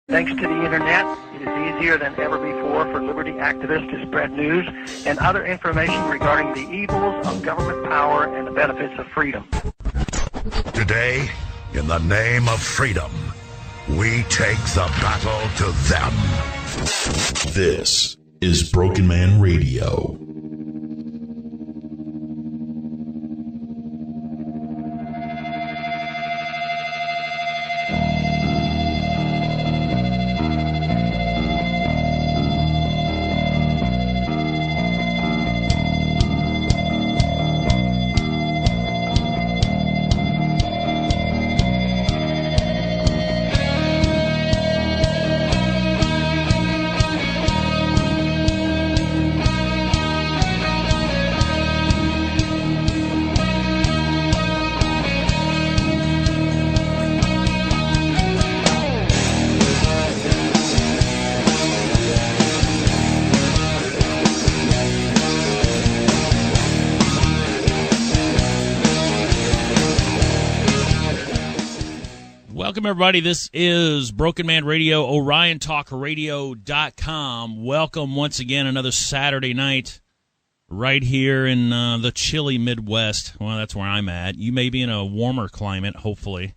Thanks to the Internet, it is easier than ever before for liberty activists to spread news and other information regarding the evils of government power and the benefits of freedom. Today, in the name of freedom, we take the battle to them. This is Brokenman Radio. Welcome, everybody. This is Brokenman Radio, OrionTalkRadio.com. Welcome once again, another Saturday night right here in the chilly Midwest. Well, that's where I'm at. You may be in a warmer climate, hopefully.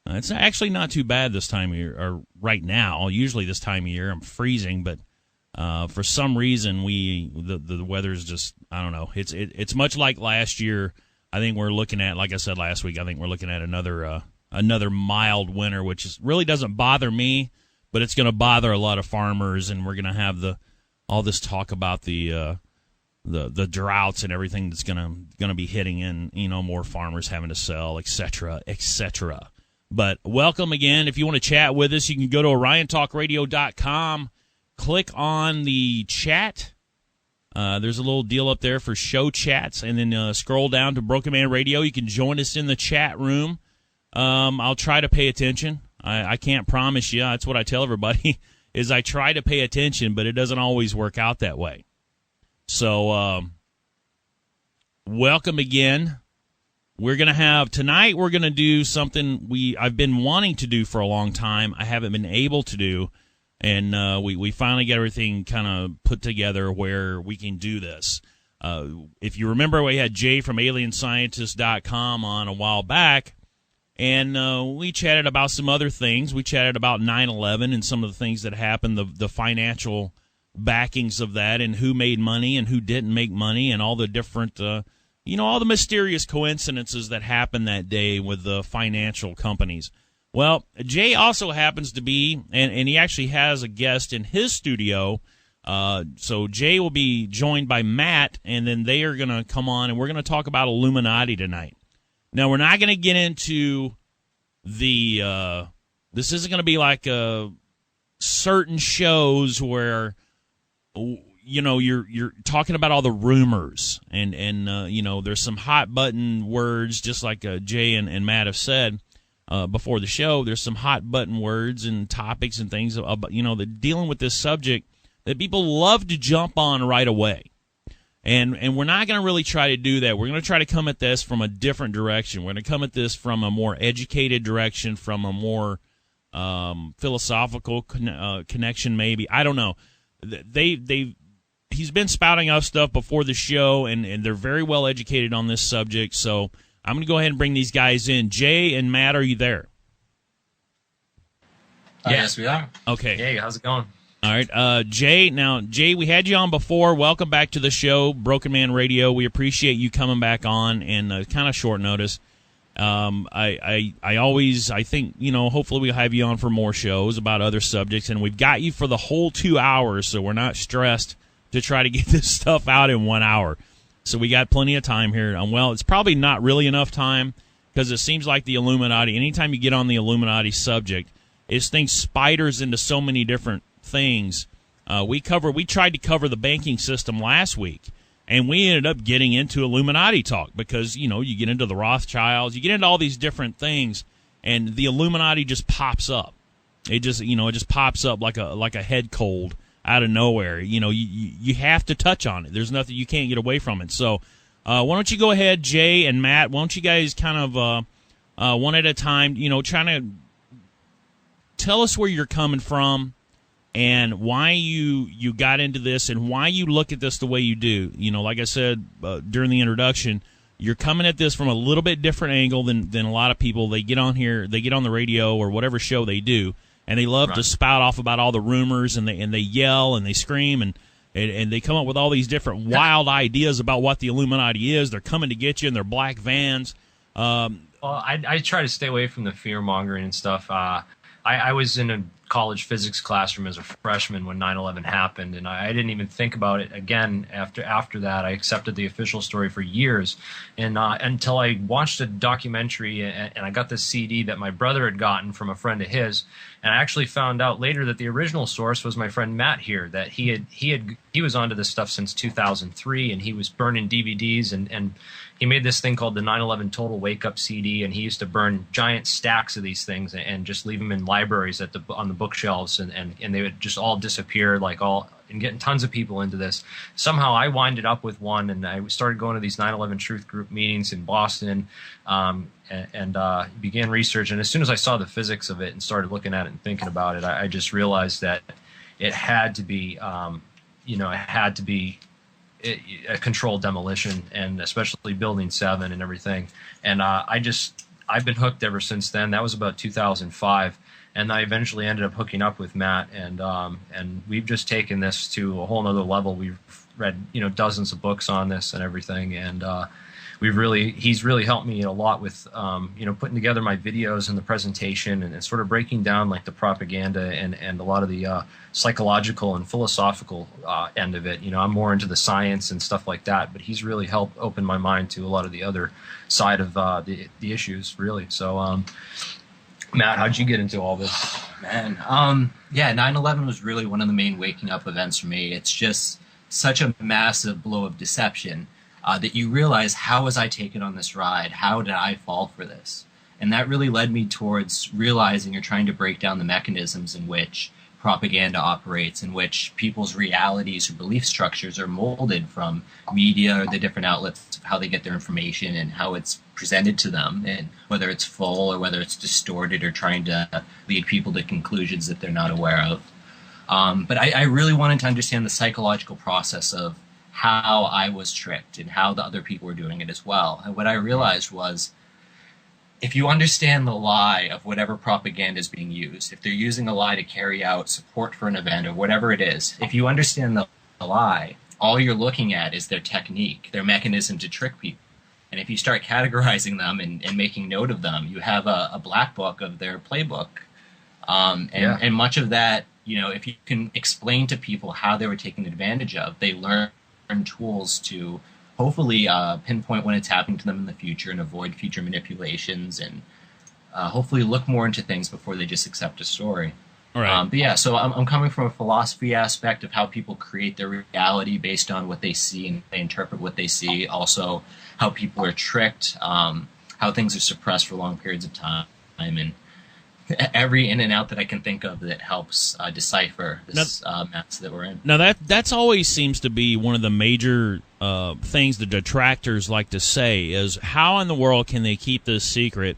It's actually not too bad this time of year, or right now. Usually this time of year I'm freezing, but for some reason the weather's just, I don't know. It's much like last year. I think we're looking at, like I said last week, I think we're looking at another mild winter, which really doesn't bother me, but it's going to bother a lot of farmers, and we're going to have all this talk about the droughts and everything that's going to be hitting in, more farmers having to sell, etc., etc. But welcome again. If you want to chat with us, you can go to OrionTalkRadio.com, click on the chat. There's a little deal up there for show chats, and then scroll down to Broken Man Radio. You can join us in the chat room. I'll try to pay attention. I can't promise you. That's what I tell everybody, is I try to pay attention, but it doesn't always work out that way. So, welcome again. Tonight we're going to do something I've been wanting to do for a long time. I haven't been able to do, and we finally get everything kind of put together where we can do this. If you remember, we had Jay from AlienScientist.com on a while back, and we chatted about some other things. We chatted about 9/11 and some of the things that happened, the financial backings of that, and who made money and who didn't make money, and all the different, all the mysterious coincidences that happened that day with the financial companies. Well, Jay also happens to be, and he actually has a guest in his studio. So Jay will be joined by Matt, and then they are going to come on, and we're going to talk about Illuminati tonight. Now, we're not going to get into this isn't going to be like certain shows where, you're talking about all the rumors, and there's some hot button words, just like Jay and Matt have said before the show. There's some hot button words and topics and things about, that dealing with this subject that people love to jump on right away. And we're not going to really try to do that. We're going to try to come at this from a different direction. We're going to come at this from a more educated direction, from a more philosophical connection, maybe. I don't know. He's been spouting off stuff before the show, and they're very well educated on this subject. So I'm going to go ahead and bring these guys in. Jay and Matt, are you there? Yes, we are. Okay. Hey, how's it going? All right, Jay. Now, Jay, we had you on before. Welcome back to the show, Broken Man Radio. We appreciate you coming back on, and kind of short notice. I think, hopefully we'll have you on for more shows about other subjects, and we've got you for the whole 2 hours, so we're not stressed to try to get this stuff out in 1 hour. So we got plenty of time here. Well, it's probably not really enough time, because it seems like the Illuminati, anytime you get on the Illuminati subject, this thing spiders into so many different things. We tried to cover the banking system last week, and we ended up getting into Illuminati talk because, you get into the Rothschilds, you get into all these different things, and the Illuminati just pops up. It just pops up like a head cold out of nowhere. You have to touch on it. There's nothing, you can't get away from it. So why don't you go ahead, Jay and Matt, why don't you guys kind of one at a time, trying to tell us where you're coming from and why you got into this and why you look at this the way you do. You know, like I said during the introduction, you're coming at this from a little bit different angle than a lot of people. They get on here, they get on the radio or whatever show they do, and they love to spout off about all the rumors, and they yell and they scream and they come up with all these different wild ideas about what the Illuminati is. They're coming to get you in their black vans. Well, I try to stay away from the fear mongering and stuff. I was in a college physics classroom as a freshman when 9/11 happened, and I didn't even think about it again after that. I accepted the official story for years, and until I watched a documentary and I got this CD that my brother had gotten from a friend of his, and I actually found out later that the original source was my friend Matt here. That he was onto this stuff since 2003, and he was burning DVDs and he made this thing called the 9/11 Total Wake Up CD, and he used to burn giant stacks of these things and just leave them in libraries on the bookshelves, and they would just all disappear, and getting tons of people into this. Somehow I winded up with one, and I started going to these 9/11 Truth Group meetings in Boston, and began research. And as soon as I saw the physics of it and started looking at it and thinking about it, I just realized that it had to be, a controlled demolition, and especially Building 7 and everything. And I've been hooked ever since then. That was about 2005, and I eventually ended up hooking up with Matt, and we've just taken this to a whole nother level. We've read dozens of books on this and everything, and he's really helped me a lot with putting together my videos and the presentation, and sort of breaking down like the propaganda and a lot of the psychological and philosophical end of it. I'm more into the science and stuff like that, but he's really helped open my mind to a lot of the other side of the issues, really. So Matt, how'd you get into all this? Man, 9/11 was really one of the main waking up events for me. It's just such a massive blow of deception that you realize, how was I taken on this ride? How did I fall for this? And that really led me towards realizing or trying to break down the mechanisms in which propaganda operates, in which people's realities or belief structures are molded from media or the different outlets of how they get their information and how it's presented to them, and whether it's full or whether it's distorted or trying to lead people to conclusions that they're not aware of. But I really wanted to understand the psychological process of how I was tricked and how the other people were doing it as well. And what I realized was, if you understand the lie of whatever propaganda is being used, if they're using a lie to carry out support for an event or whatever it is, if you understand the lie, all you're looking at is their technique, their mechanism to trick people. And if you start categorizing them and making note of them, you have a black book of their playbook. And much of that, if you can explain to people how they were taken advantage of, they learn tools to hopefully pinpoint when it's happening to them in the future and avoid future manipulations, and hopefully look more into things before they just accept a story. All right. But yeah, so I'm coming from a philosophy aspect of how people create their reality based on what they see and they interpret what they see. Also, how people are tricked, how things are suppressed for long periods of time, and every in and out that I can think of that helps decipher this mess that we're in. Now that's always seems to be one of the major things the detractors like to say is, how in the world can they keep this secret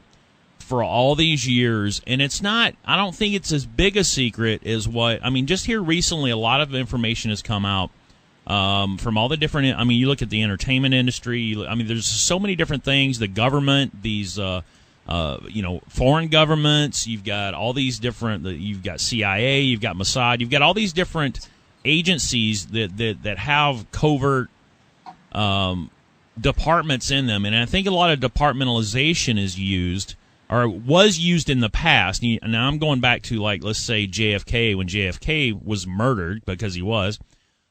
for all these years? And it's not, I don't think it's as big a secret as just here recently, a lot of information has come out from all the different, you look at the entertainment industry, there's so many different things, the government, these foreign governments, you've got all these different, you've got CIA, you've got Mossad, you've got all these different agencies that have covert departments in them. And I think a lot of departmentalization is used, or was used in the past. Now I'm going back to, let's say JFK, when JFK was murdered, because he was,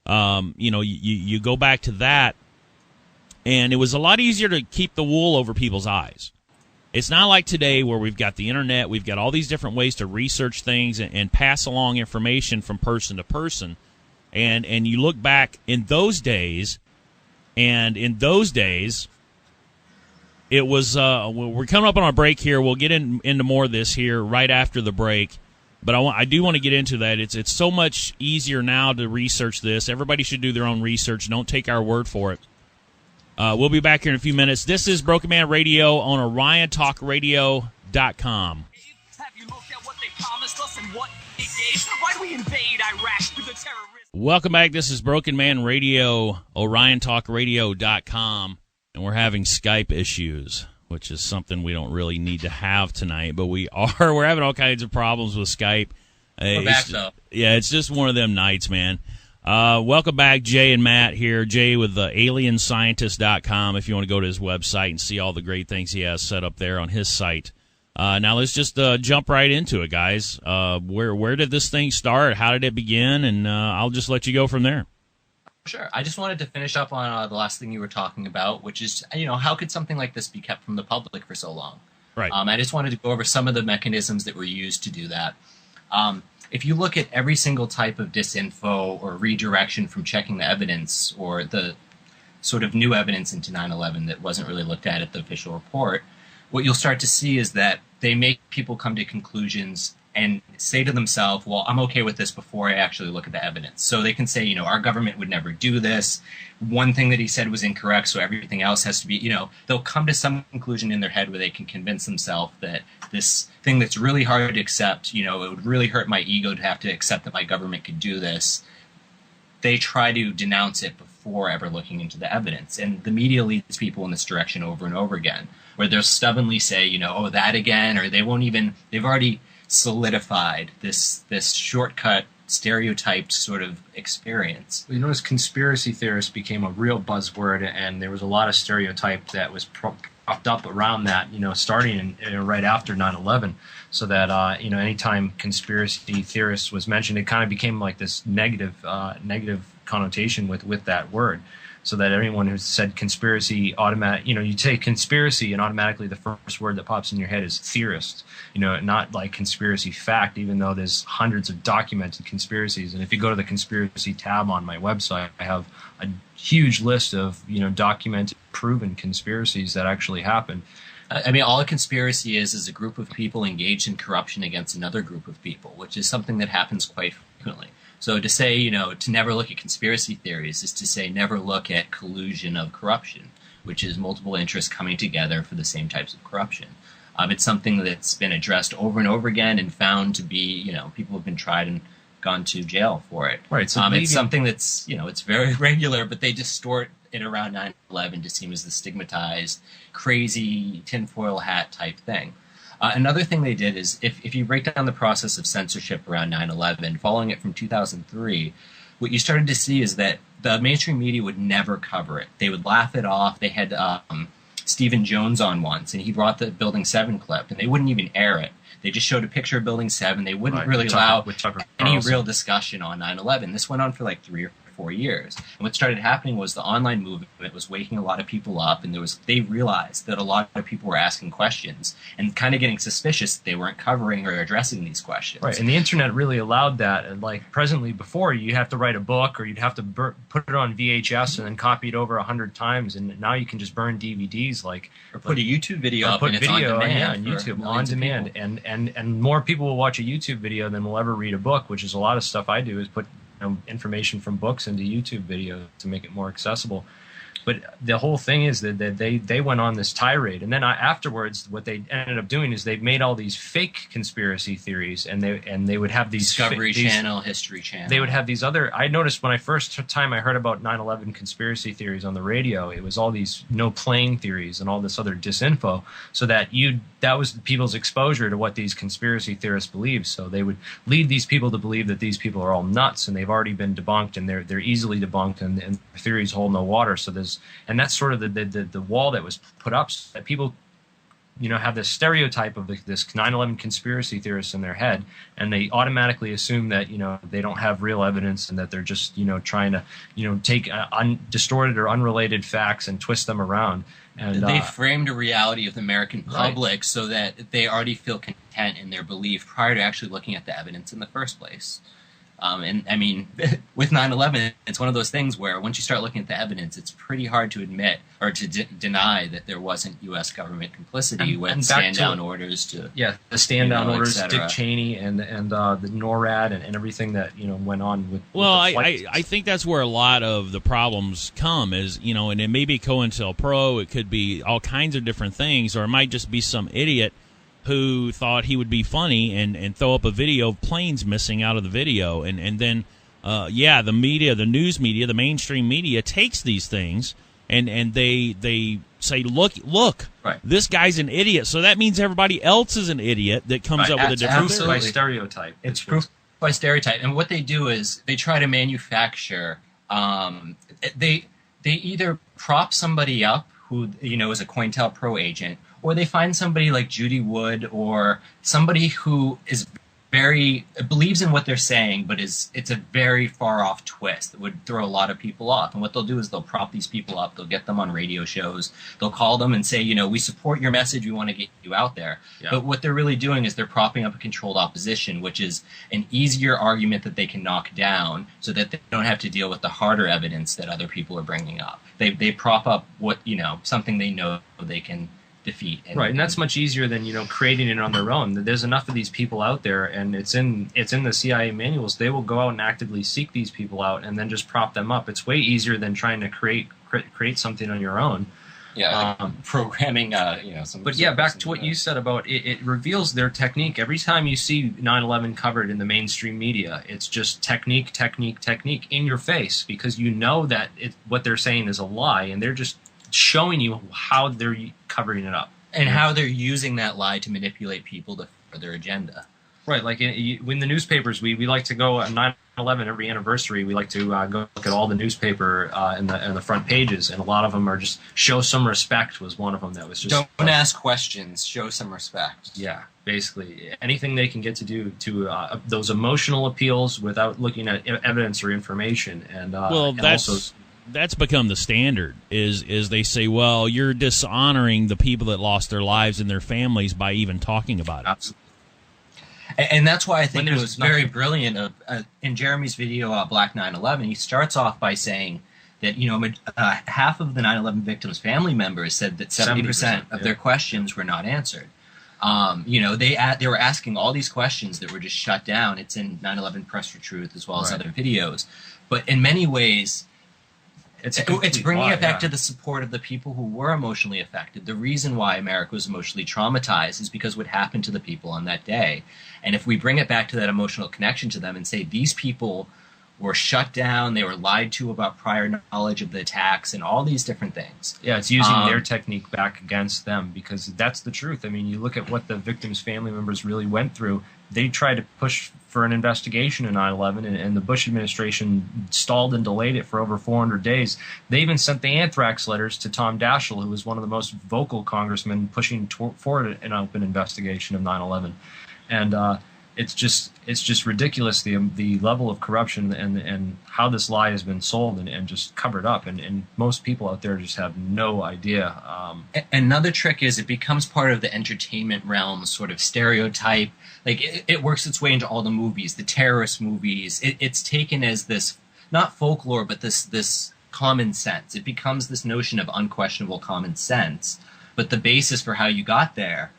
you go back to that, and it was a lot easier to keep the wool over people's eyes. It's not like today where we've got the internet, we've got all these different ways to research things and pass along information from person to person. And you look back in those days, it was, we're coming up on our break here. We'll get into more of this here right after the break. But I do want to get into that. It's so much easier now to research this. Everybody should do their own research. Don't take our word for it. We'll be back here in a few minutes. This is Broken Man Radio on OrionTalkRadio.com. Have you looked at what they promised us? and what it gave. Why do we invade Iraq with the terrorists? Welcome back. This is Broken Man Radio, OrionTalkRadio.com, and we're having Skype issues, which is something we don't really need to have tonight, but we are. We're having all kinds of problems with Skype. We're back, though. Yeah, it's just one of them nights, man. Welcome back, Jay and Matt here. Jay with AlienScientist.com if you want to go to his website and see all the great things he has set up there on his site. Now let's just jump right into it, guys. Where did this thing start? How did it begin? And I'll just let you go from there. Sure. I just wanted to finish up on the last thing you were talking about, which is, how could something like this be kept from the public for so long? Right. I just wanted to go over some of the mechanisms that were used to do that. If you look at every single type of disinfo or redirection from checking the evidence or the sort of new evidence into 9/11 that wasn't really looked at the official report, what you'll start to see is that they make people come to conclusions and say to themselves, well, I'm okay with this before I actually look at the evidence. So they can say, our government would never do this. One thing that he said was incorrect, so everything else has to be, they'll come to some conclusion in their head where they can convince themselves that this thing that's really hard to accept, it would really hurt my ego to have to accept that my government could do this. They try to denounce it before ever looking into the evidence. And the media leads people in this direction over and over again, where they'll stubbornly say, oh, that again, or they've already solidified this shortcut, stereotyped sort of experience. Well, you notice conspiracy theorists became a real buzzword, and there was a lot of stereotype that was propped up around that, starting right after 9/11, so that, anytime conspiracy theorists was mentioned, it kind of became like this negative connotation with that word. So that everyone who said conspiracy you say conspiracy and automatically the first word that pops in your head is theorist, not like conspiracy fact, even though there's hundreds of documented conspiracies. And if you go to the conspiracy tab on my website, I have a huge list of, documented, proven conspiracies that actually happened. All a conspiracy is a group of people engaged in corruption against another group of people, which is something that happens quite frequently. So to say, to never look at conspiracy theories is to say never look at collusion of corruption, which is multiple interests coming together for the same types of corruption. It's something that's been addressed over and over again and found to be, people have been tried and gone to jail for it. Right. So it's something that's, it's very regular, but they distort it around 9/11 to seem as the stigmatized, crazy tinfoil hat type thing. Another thing they did is, if you break down the process of censorship around 9/11, following it from 2003, what you started to see is that the mainstream media would never cover it. They would laugh it off. They had Stephen Jones on once, and he brought the Building 7 clip, and they wouldn't even air it. They just showed a picture of Building 7. They wouldn't really allow any real discussion on 9/11. This went on for like 3 or 4 years. And what started happening was the online movement was waking a lot of people up, and they realized that a lot of people were asking questions and kind of getting suspicious that they weren't covering or addressing these questions. Right, and the internet really allowed that. And like presently, before you have to write a book or you'd have to put it on VHS and then copy it over 100 times, and now you can just burn DVDs or put a YouTube video up and it's on demand on YouTube on demand, and more people will watch a YouTube video than will ever read a book, which is a lot of stuff I do is put information from books into YouTube videos to make it more accessible. But the whole thing is that they went on this tirade, and then afterwards, what they ended up doing is they made all these fake conspiracy theories, and they would have these Discovery Channel, History Channel. They would have these other. I noticed when I first time I heard about 9/11 conspiracy theories on the radio, it was all these no plane theories and all this other disinfo. So that was people's exposure to what these conspiracy theorists believe. So they would lead these people to believe that these people are all nuts, and they've already been debunked, and they're easily debunked, and their theories hold no water. So that's sort of the wall that was put up, so that people, have this stereotype of this 9/11 conspiracy theorists in their head, and they automatically assume that, they don't have real evidence, and that they're just, trying to, take distorted or unrelated facts and twist them around. And they framed a reality of the American public so that they already feel content in their belief prior to actually looking at the evidence in the first place. With 9/11, it's one of those things where once you start looking at the evidence, it's pretty hard to admit or to deny that there wasn't U.S. government complicity with stand-down orders to... Yeah, the stand-down orders, etc. Dick Cheney, and the NORAD, and everything that, went on with... Well, I think that's where a lot of the problems come is, and it may be COINTELPRO, it could be all kinds of different things, or it might just be some idiot who thought he would be funny and throw up a video of planes missing out of the video, and then the media, the news media, the mainstream media takes these things and they say, look, right, this guy's an idiot, so that means everybody else is an idiot that comes up with a different proof by stereotype. It's proof by stereotype, and what they do is they try to manufacture. They either prop somebody up who is a COINTELPRO agent, or they find somebody like Judy Wood or somebody who is believes in what they're saying, but it's a very far off twist that would throw a lot of people off. And what they'll do is they'll prop these people up, they'll get them on radio shows, they'll call them and say, we support your message, we want to get you out there. Yeah. But what they're really doing is they're propping up a controlled opposition, which is an easier argument that they can knock down so that they don't have to deal with the harder evidence that other people are bringing up. They prop up what, something they know they can defeat. And that's much easier than creating it on their own. There's enough of these people out there, and it's in the CIA manuals. They will go out and actively seek these people out and then just prop them up. It's way easier than trying to create something on your own. Yeah, programming. But yeah, back to what you said about it reveals their technique. Every time you see 9/11 covered in the mainstream media, it's just technique in your face, because you know that what they're saying is a lie, and they're just showing you how they're covering it up and how they're using that lie to manipulate people for their agenda. Right, like in the newspapers, we like to go on 9/11 every anniversary. We like to go look at all the newspaper in the front pages, and a lot of them are just show some respect was one of them that was just don't ask questions, show some respect. Yeah, basically anything they can get to do to those emotional appeals without looking at evidence or information, and that's become the standard, is they say, well, you're dishonoring the people that lost their lives and their families by even talking about it. Absolutely. And that's why I think it was very brilliant. In Jeremy's video, Black 9/11, he starts off by saying that half of the 9/11 victims' family members said that 70% of their questions were not answered. They were asking all these questions that were just shut down. It's in 9/11 Press for Truth as well as other videos. But in many ways, it's bringing it back to the support of the people who were emotionally affected. The reason why America was emotionally traumatized is because what happened to the people on that day. And if we bring it back to that emotional connection to them and say these people were shut down, they were lied to about prior knowledge of the attacks and all these different things. Yeah, it's using their technique back against them, because that's the truth. I mean, you look at what the victims' family members really went through. They tried to push for an investigation in 9/11, and the Bush administration stalled and delayed it for over 400 days. They even sent the anthrax letters to Tom Daschle, who was one of the most vocal congressmen pushing for an open investigation of 9/11. And it's just ridiculous, the level of corruption and how this lie has been sold and just covered up, and most people out there just have no idea. Another trick is it becomes part of the entertainment realm, sort of stereotype. Like it works its way into all the movies, the terrorist movies. It's taken as this, not folklore, but this common sense. It becomes this notion of unquestionable common sense. But the basis for how you got there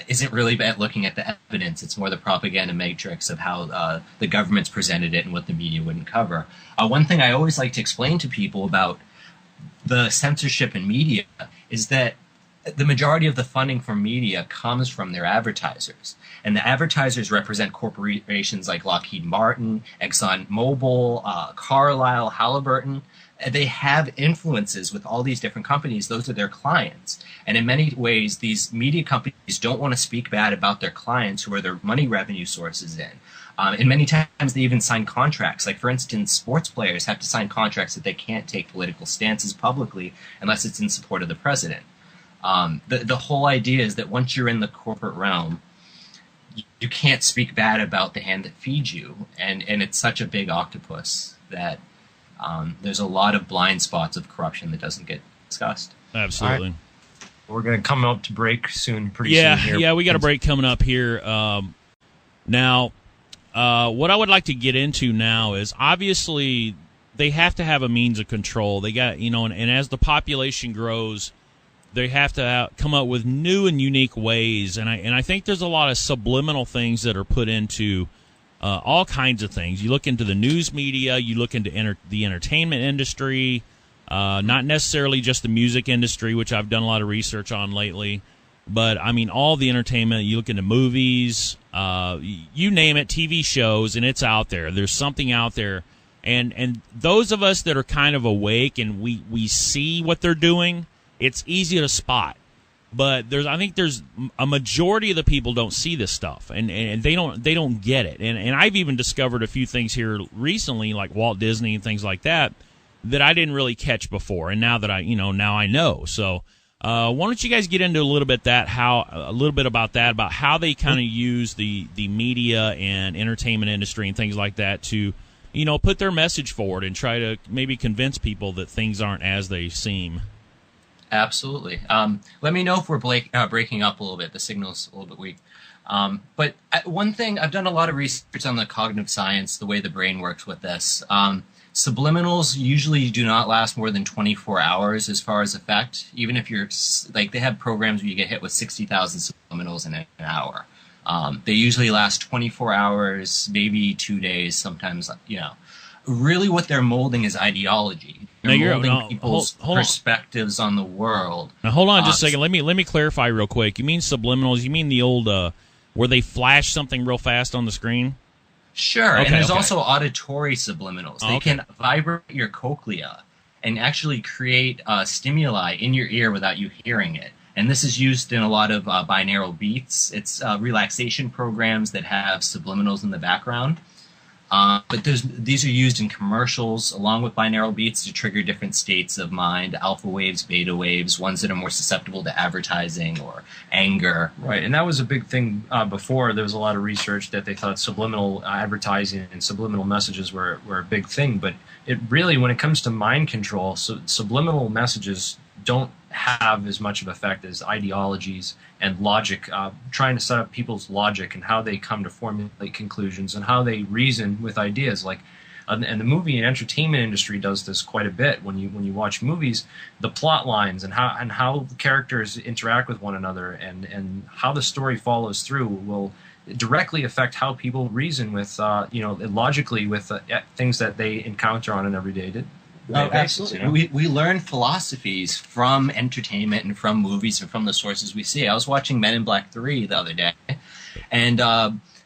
isn't really about looking at the evidence. It's more the propaganda matrix of how the government's presented it and what the media wouldn't cover. One thing I always like to explain to people about the censorship in media is that the majority of the funding from media comes from their advertisers. And the advertisers represent corporations like Lockheed Martin, ExxonMobil, Carlyle, Halliburton. They have influences with all these different companies. Those are their clients. And in many ways, these media companies don't want to speak bad about their clients, who are their money revenue sources in. And many times they even sign contracts. Like, for instance, sports players have to sign contracts that they can't take political stances publicly unless it's in support of the president. The whole idea is that once you're in the corporate realm, you can't speak bad about the hand that feeds you. And it's such a big octopus that there's a lot of blind spots of corruption that doesn't get discussed. Absolutely. Right. We're going to come out to break soon, pretty soon here. Yeah, we got a break coming up here. Now, what I would like to get into now is, obviously they have to have a means of control. They got, and as the population grows, they have to come up with new and unique ways. And I think there's a lot of subliminal things that are put into all kinds of things. You look into the news media, you look into the entertainment industry, not necessarily just the music industry, which I've done a lot of research on lately, But, I mean, all the entertainment, you look into movies, you name it, TV shows, and it's out there. There's something out there. And those of us that are kind of awake and we see what they're doing, it's easy to spot. But I think there's a majority of the people don't see this stuff, and they don't get it. And I've even discovered a few things here recently, like Walt Disney and things like that I didn't really catch before. And now that I know. So why don't you guys get into a little bit about how they kind of use the media and entertainment industry and things like that to, put their message forward and try to maybe convince people that things aren't as they seem. Absolutely. Let me know if we're breaking up a little bit. The signal's a little bit weak. But one thing, I've done a lot of research on the cognitive science, the way the brain works with this. Subliminals usually do not last more than 24 hours as far as effect. Even if you're, they have programs where you get hit with 60,000 subliminals in an hour. They usually last 24 hours, maybe 2 days, sometimes, Really what they're molding is ideology. They're molding people's perspectives on the world. Now, hold on just a second. Let me clarify real quick. You mean subliminals? You mean the old where they flash something real fast on the screen? Sure. And there's also auditory subliminals. They can vibrate your cochlea and actually create stimuli in your ear without you hearing it. And this is used in a lot of binaural beats. It's relaxation programs that have subliminals in the background. But these are used in commercials along with binaural beats to trigger different states of mind, alpha waves, beta waves, ones that are more susceptible to advertising or anger. Right, and that was a big thing before. There was a lot of research that they thought subliminal advertising and subliminal messages were a big thing. But it really, when it comes to mind control, subliminal messages don't have as much of effect as ideologies and logic, trying to set up people's logic and how they come to formulate conclusions and how they reason with ideas. And the movie and entertainment industry does this quite a bit. When you watch movies, the plot lines and how the characters interact with one another and how the story follows through will directly affect how people reason with logically with things that they encounter on an everyday basis. Absolutely. We learn philosophies from entertainment and from movies and from the sources we see. I was watching Men in Black 3 the other day, and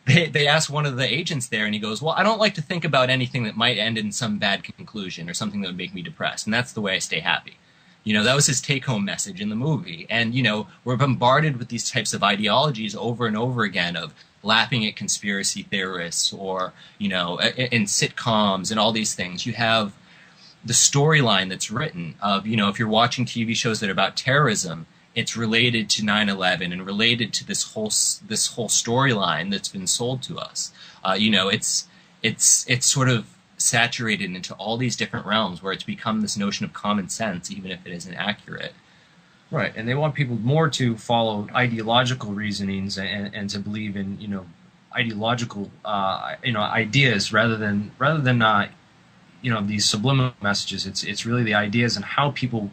they asked one of the agents there, and he goes, well, I don't like to think about anything that might end in some bad conclusion or something that would make me depressed, and that's the way I stay happy. That was his take-home message in the movie. And, we're bombarded with these types of ideologies over and over again of laughing at conspiracy theorists or, in sitcoms and all these things. You have the storyline that's written of, if you're watching TV shows that are about terrorism, it's related to 9/11 and related to this whole storyline that's been sold to us. It's sort of saturated into all these different realms where it's become this notion of common sense, even if it isn't accurate. Right, and they want people more to follow ideological reasonings and to believe in ideological ideas rather than these subliminal messages. It's really the ideas and how people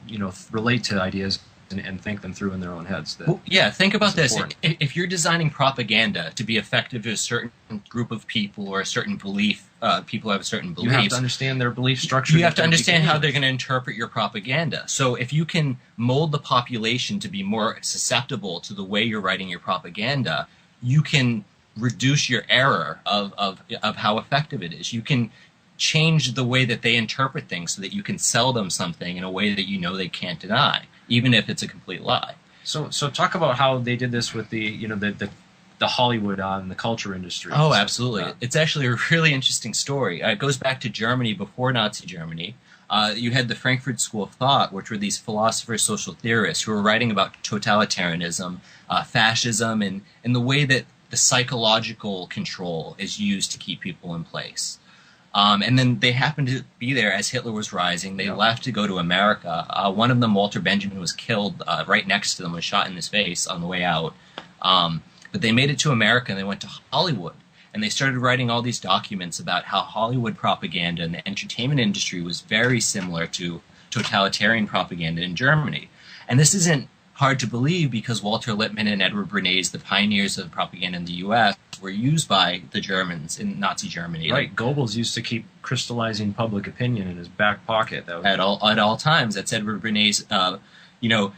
relate to ideas and think them through in their own heads. Think about this. If you're designing propaganda to be effective to a certain group of people or a certain belief, people have a certain beliefs. You have to understand their belief structure. You have to understand how they're going to interpret your propaganda. So if you can mold the population to be more susceptible to the way you're writing your propaganda, you can reduce your error of how effective it is. You can change the way that they interpret things so that you can sell them something in a way that they can't deny, even if it's a complete lie. So talk about how they did this with the Hollywood and the culture industry. Oh, absolutely. It's actually a really interesting story. It goes back to Germany before Nazi Germany. You had the Frankfurt School of Thought, which were these philosophers, social theorists who were writing about totalitarianism, fascism, and the way that the psychological control is used to keep people in place. And then they happened to be there as Hitler was rising. They left to go to America. One of them, Walter Benjamin, was killed right next to them, was shot in his face on the way out. But they made it to America, and they went to Hollywood. And they started writing all these documents about how Hollywood propaganda and the entertainment industry was very similar to totalitarian propaganda in Germany. And this isn't hard to believe because Walter Lippman and Edward Bernays, the pioneers of propaganda in the U.S., were used by the Germans in Nazi Germany. Right. Goebbels used to keep crystallizing public opinion in his back pocket. At all times. That's Edward Bernays'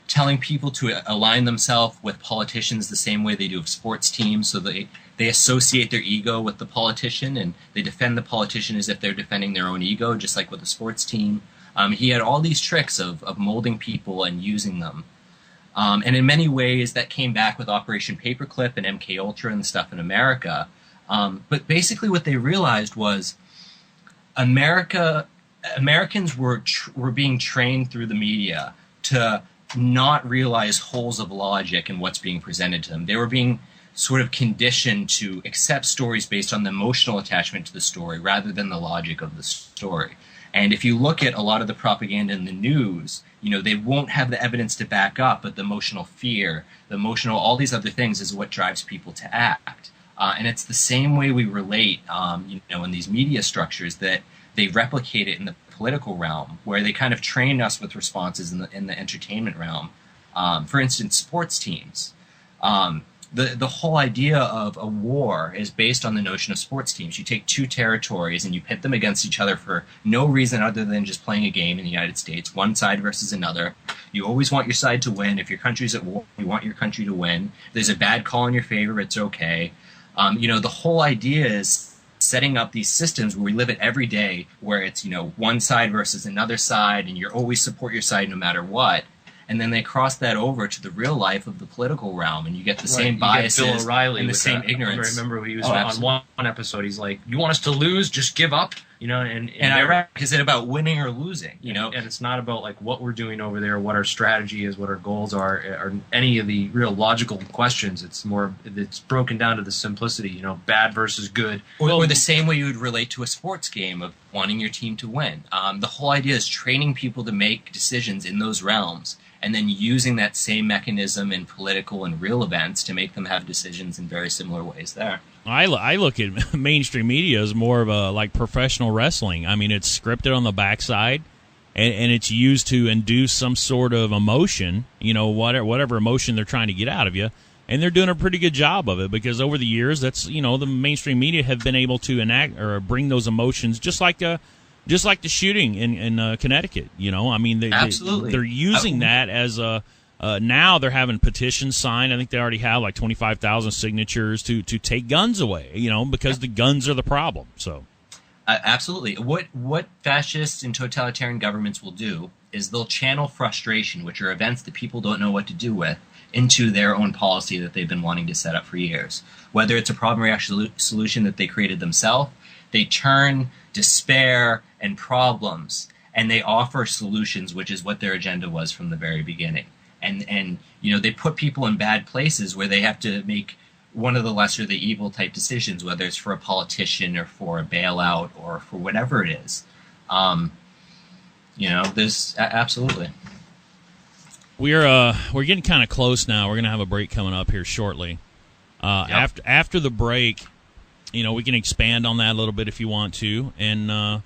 telling people to align themselves with politicians the same way they do with sports teams. So they associate their ego with the politician, and they defend the politician as if they're defending their own ego, just like with a sports team. He had all these tricks of molding people and using them. And in many ways, that came back with Operation Paperclip and MK Ultra and stuff in America. But basically what they realized was Americans were being trained through the media to not realize holes of logic in what's being presented to them. They were being sort of conditioned to accept stories based on the emotional attachment to the story rather than the logic of the story. And if you look at a lot of the propaganda in the news, they won't have the evidence to back up, but the emotional fear, all these other things is what drives people to act. And it's the same way we relate, in these media structures, that they replicate it in the political realm, where they kind of train us with responses in the entertainment realm. For instance, sports teams. The whole idea of a war is based on the notion of sports teams. You take two territories and you pit them against each other for no reason other than just playing a game in the United States, one side versus another. You always want your side to win. If your country's at war, you want your country to win. If there's a bad call in your favor, it's okay. The whole idea is setting up these systems where we live it every day, where it's, one side versus another side, and you always support your side no matter what. And then they cross that over to the real life of the political realm, and you get the same biases Bill O'Reilly and the same ignorance. I remember he was on one episode. He's like, "You want us to lose? Just give up." And Iraq, is it about winning or losing? And it's not about like what we're doing over there, what our strategy is, what our goals are, or any of the real logical questions. It's broken down to the simplicity. Bad versus good, or the same way you would relate to a sports game of wanting your team to win. The whole idea is training people to make decisions in those realms, and then using that same mechanism in political and real events to make them have decisions in very similar ways there. I look at mainstream media as more of a like professional wrestling. I mean, it's scripted on the backside, and it's used to induce some sort of emotion, whatever emotion they're trying to get out of you. And they're doing a pretty good job of it, because over the years, that's the mainstream media have been able to enact or bring those emotions, just like the shooting in Connecticut. Absolutely. They're using that as a. Now they're having petitions signed. I think they already have like 25,000 signatures to take guns away, because the guns are the problem. So, absolutely. What fascists and totalitarian governments will do is they'll channel frustration, which are events that people don't know what to do with, into their own policy that they've been wanting to set up for years. Whether it's a problem-reaction solution that they created themselves, they turn despair and problems, and they offer solutions, which is what their agenda was from the very beginning. And they put people in bad places where they have to make one of the lesser the evil type decisions, whether it's for a politician or for a bailout or for whatever it is. There's absolutely. We're getting kind of close now. We're going to have a break coming up here shortly. After the break, we can expand on that a little bit if you want to, and.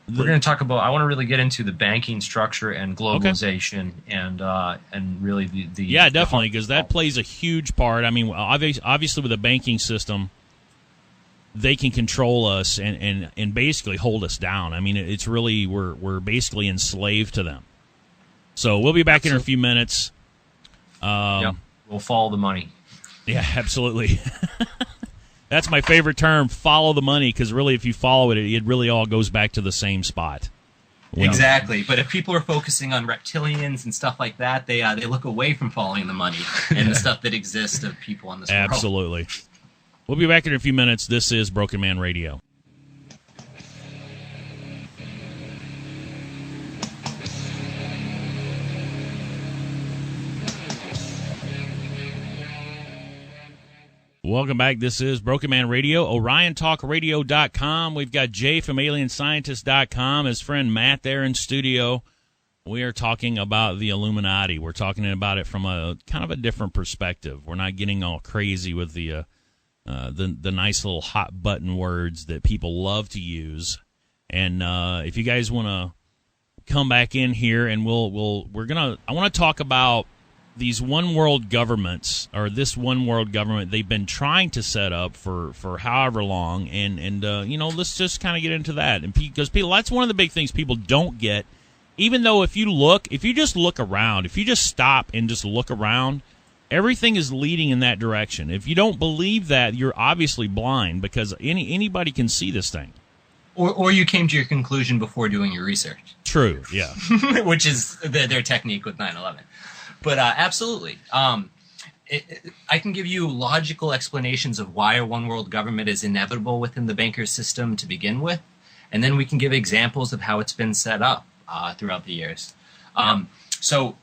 We're going to talk about. I want to really get into the banking structure and globalization, and really the yeah, definitely, because that plays a huge part. I mean, obviously with the banking system, they can control us and basically hold us down. I mean, it's really we're basically enslaved to them. So we'll be back in a few minutes. We'll follow the money. Yeah, absolutely. That's my favorite term, follow the money, because really if you follow it, it really all goes back to the same spot. Exactly. But if people are focusing on reptilians and stuff like that, they look away from following the money and the stuff that exists of people on this world. Absolutely. We'll be back in a few minutes. This is Broken Man Radio. Welcome back. This is Broken Man Radio, OrionTalkRadio.com. We've got Jay from AlienScientist.com, his friend Matt there in studio. We are talking about the Illuminati. We're talking about it from a kind of a different perspective. We're not getting all crazy with the nice little hot button words that people love to use. And if you guys want to come back in here, and I want to talk about these one world governments, or this one world government they've been trying to set up for however long, and let's just kind of get into that. And because people, that's one of the big things people don't get even though if you just look around, if you just stop and just look around, everything is leading in that direction. If you don't believe that, you're obviously blind, because anybody can see this thing. Or you came to your conclusion before doing your research. True, yeah. Which is their technique with 9/11. But absolutely. I can give you logical explanations of why a one-world government is inevitable within the bankers' system to begin with, and then we can give examples of how it's been set up throughout the years. So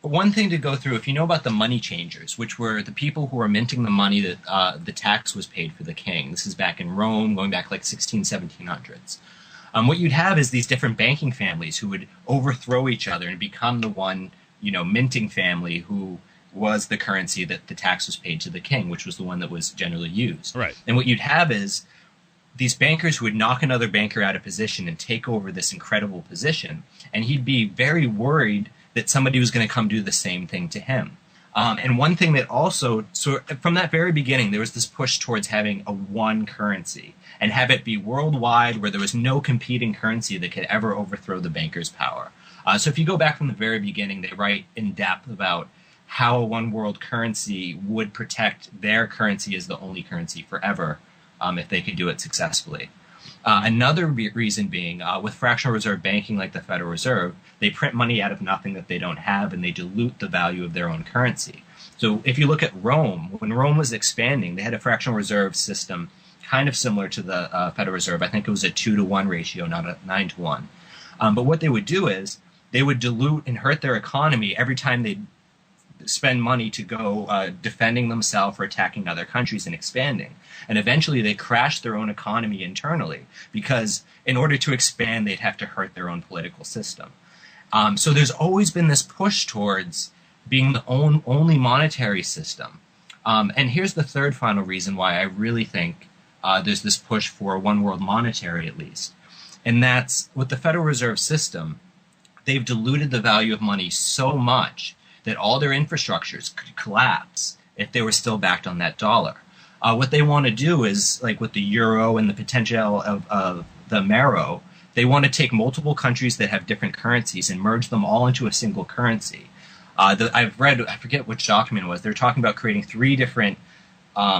one thing to go through, if you know about the money changers, which were the people who were minting the money that the tax was paid for the king. This is back in Rome, going back like 1700s. What you'd have is these different banking families who would overthrow each other and become the one, minting family who was the currency that the tax was paid to the king, which was the one that was generally used. Right. And what you'd have is these bankers who would knock another banker out of position and take over this incredible position, and he'd be very worried that somebody was going to come do the same thing to him. And one thing that also, so from that very beginning, there was this push towards having a one currency and have it be worldwide, where there was no competing currency that could ever overthrow the bankers' power. So if you go back from the very beginning, they write in depth about how a one world currency would protect their currency as the only currency forever, if they could do it successfully. Another reason being, with fractional reserve banking like the Federal Reserve, they print money out of nothing that they don't have, and they dilute the value of their own currency. So if you look at Rome, when Rome was expanding, they had a fractional reserve system kind of similar to the Federal Reserve. I think it was a 2-to-1 ratio, not a 9-to-1. But what they would do is they would dilute and hurt their economy every time they spend money to go defending themselves or attacking other countries and expanding. And eventually they crashed their own economy internally, because in order to expand, they'd have to hurt their own political system. So there's always been this push towards being the only monetary system. And here's the third final reason why I really think there's this push for one world monetary, at least. And that's, with the Federal Reserve System, they've diluted the value of money so much that all their infrastructures could collapse if they were still backed on that dollar. What they want to do is, like with the euro and the potential of the marrow, they want to take multiple countries that have different currencies and merge them all into a single currency. I've read, I forget which document it was, they're talking about creating 3 different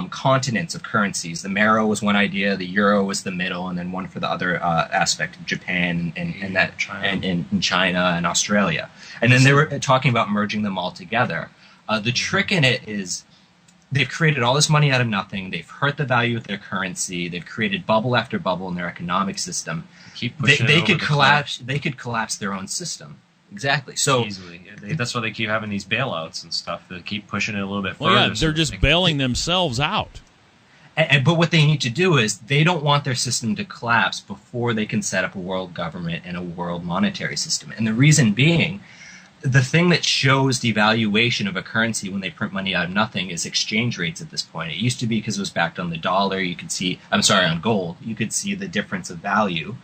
continents of currencies. The marrow was one idea, the euro was the middle, and then one for the other aspect of Japan and China and Australia. And then they were talking about merging them all together. The trick in it is they've created all this money out of nothing. They've hurt the value of their currency. They've created bubble after bubble in their economic system. They could collapse their own system. Exactly. So easily. That's why they keep having these bailouts and stuff. They keep pushing it a little bit further. Well, yeah, they're just bailing themselves out. But what they need to do is they don't want their system to collapse before they can set up a world government and a world monetary system. And the reason being, the thing that shows the valuation of a currency when they print money out of nothing is exchange rates at this point. It used to be because it was backed on the dollar. You could see, on gold. You could see the difference of value.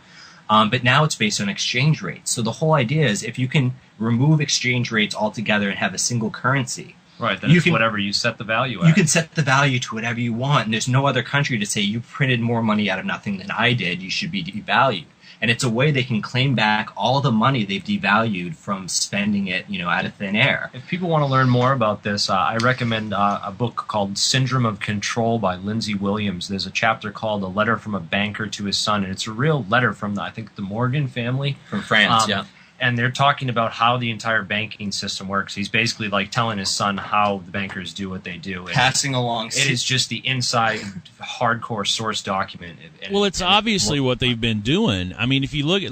But now it's based on exchange rates. So the whole idea is, if you can remove exchange rates altogether and have a single currency, right, then it's whatever you set the value at. You can set the value to whatever you want, and there's no other country to say, you printed more money out of nothing than I did, you should be devalued. And it's a way they can claim back all the money they've devalued from spending it, out of thin air. If people want to learn more about this, I recommend a book called Syndrome of Control by Lindsay Williams. There's a chapter called A Letter from a Banker to His Son, and it's a real letter from, I think, the Morgan family. From France, yeah. And they're talking about how the entire banking system works. He's basically like telling his son how the bankers do what they do. And passing along. It is just the inside hardcore source document. Well, it's obviously what they've been doing. I mean, if you look at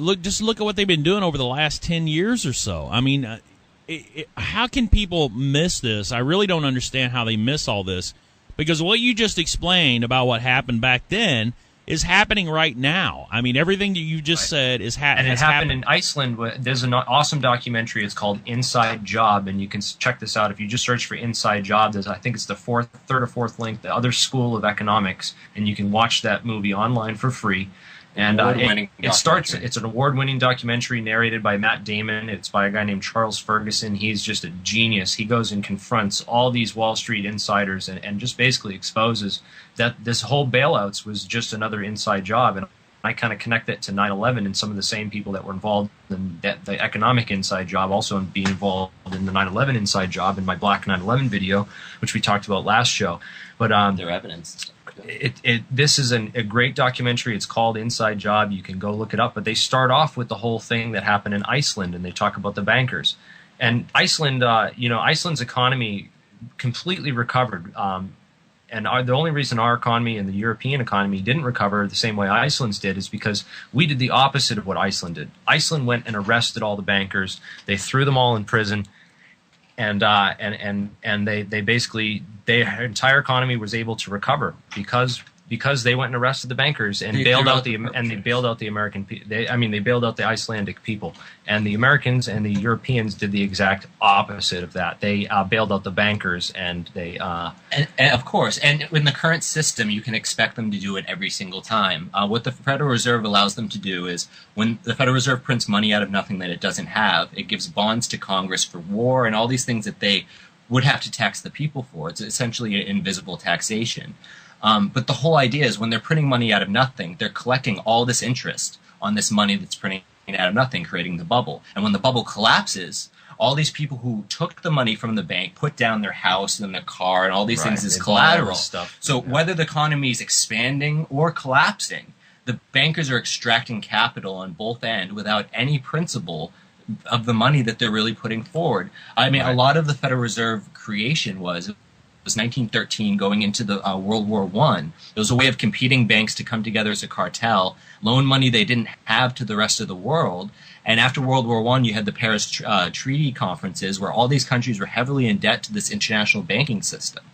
what they've been doing over the last 10 years or so. I mean, how can people miss this? I really don't understand how they miss all this, because what you just explained about what happened back then is happening right now. I mean, everything that you just said is happening. And it happened in Iceland. There's an awesome documentary. It's called Inside Job, and you can check this out if you just search for Inside Job. I think it's the third or fourth link, the other school of economics, and you can watch that movie online for free. And it's an award-winning documentary narrated by Matt Damon. It's by a guy named Charles Ferguson. He's just a genius. He goes and confronts all these Wall Street insiders and just basically exposes that this whole bailouts was just another inside job. And I kind of connect that to 9/11 and some of the same people that were involved in the economic inside job also being involved in the 9/11 inside job in my Black 9/11 video, which we talked about last show. But their evidence. This is a great documentary. It's called Inside Job. You can go look it up. But they start off with the whole thing that happened in Iceland, and they talk about the bankers. And Iceland, Iceland's economy completely recovered. And the only reason our economy and the European economy didn't recover the same way Iceland's did is because we did the opposite of what Iceland did. Iceland went and arrested all the bankers. They threw them all in prison. And they basically, their entire economy was able to recover because they went and arrested the bankers and they bailed out the American people. They bailed out the Icelandic people, and the Americans and the Europeans did the exact opposite of that. They bailed out the bankers, and they and of course, and in the current system, you can expect them to do it every single time. What the Federal Reserve allows them to do is, when the Federal Reserve prints money out of nothing that it doesn't have, it gives bonds to Congress for war and all these things that they would have to tax the people for. It's essentially an invisible taxation. But the whole idea is when they're printing money out of nothing, they're collecting all this interest on this money that's printing out of nothing, creating the bubble. And when the bubble collapses, all these people who took the money from the bank put down their house and their car and all these things as collateral. So whether the economy is expanding or collapsing, the bankers are extracting capital on both ends without any principle of the money that they're really putting forward. I mean, a lot of the Federal Reserve creation was 1913 going into the World War I. It was a way of competing banks to come together as a cartel, loan money they didn't have to the rest of the world. And after World War I, you had the Paris Treaty conferences where all these countries were heavily in debt to this international banking system.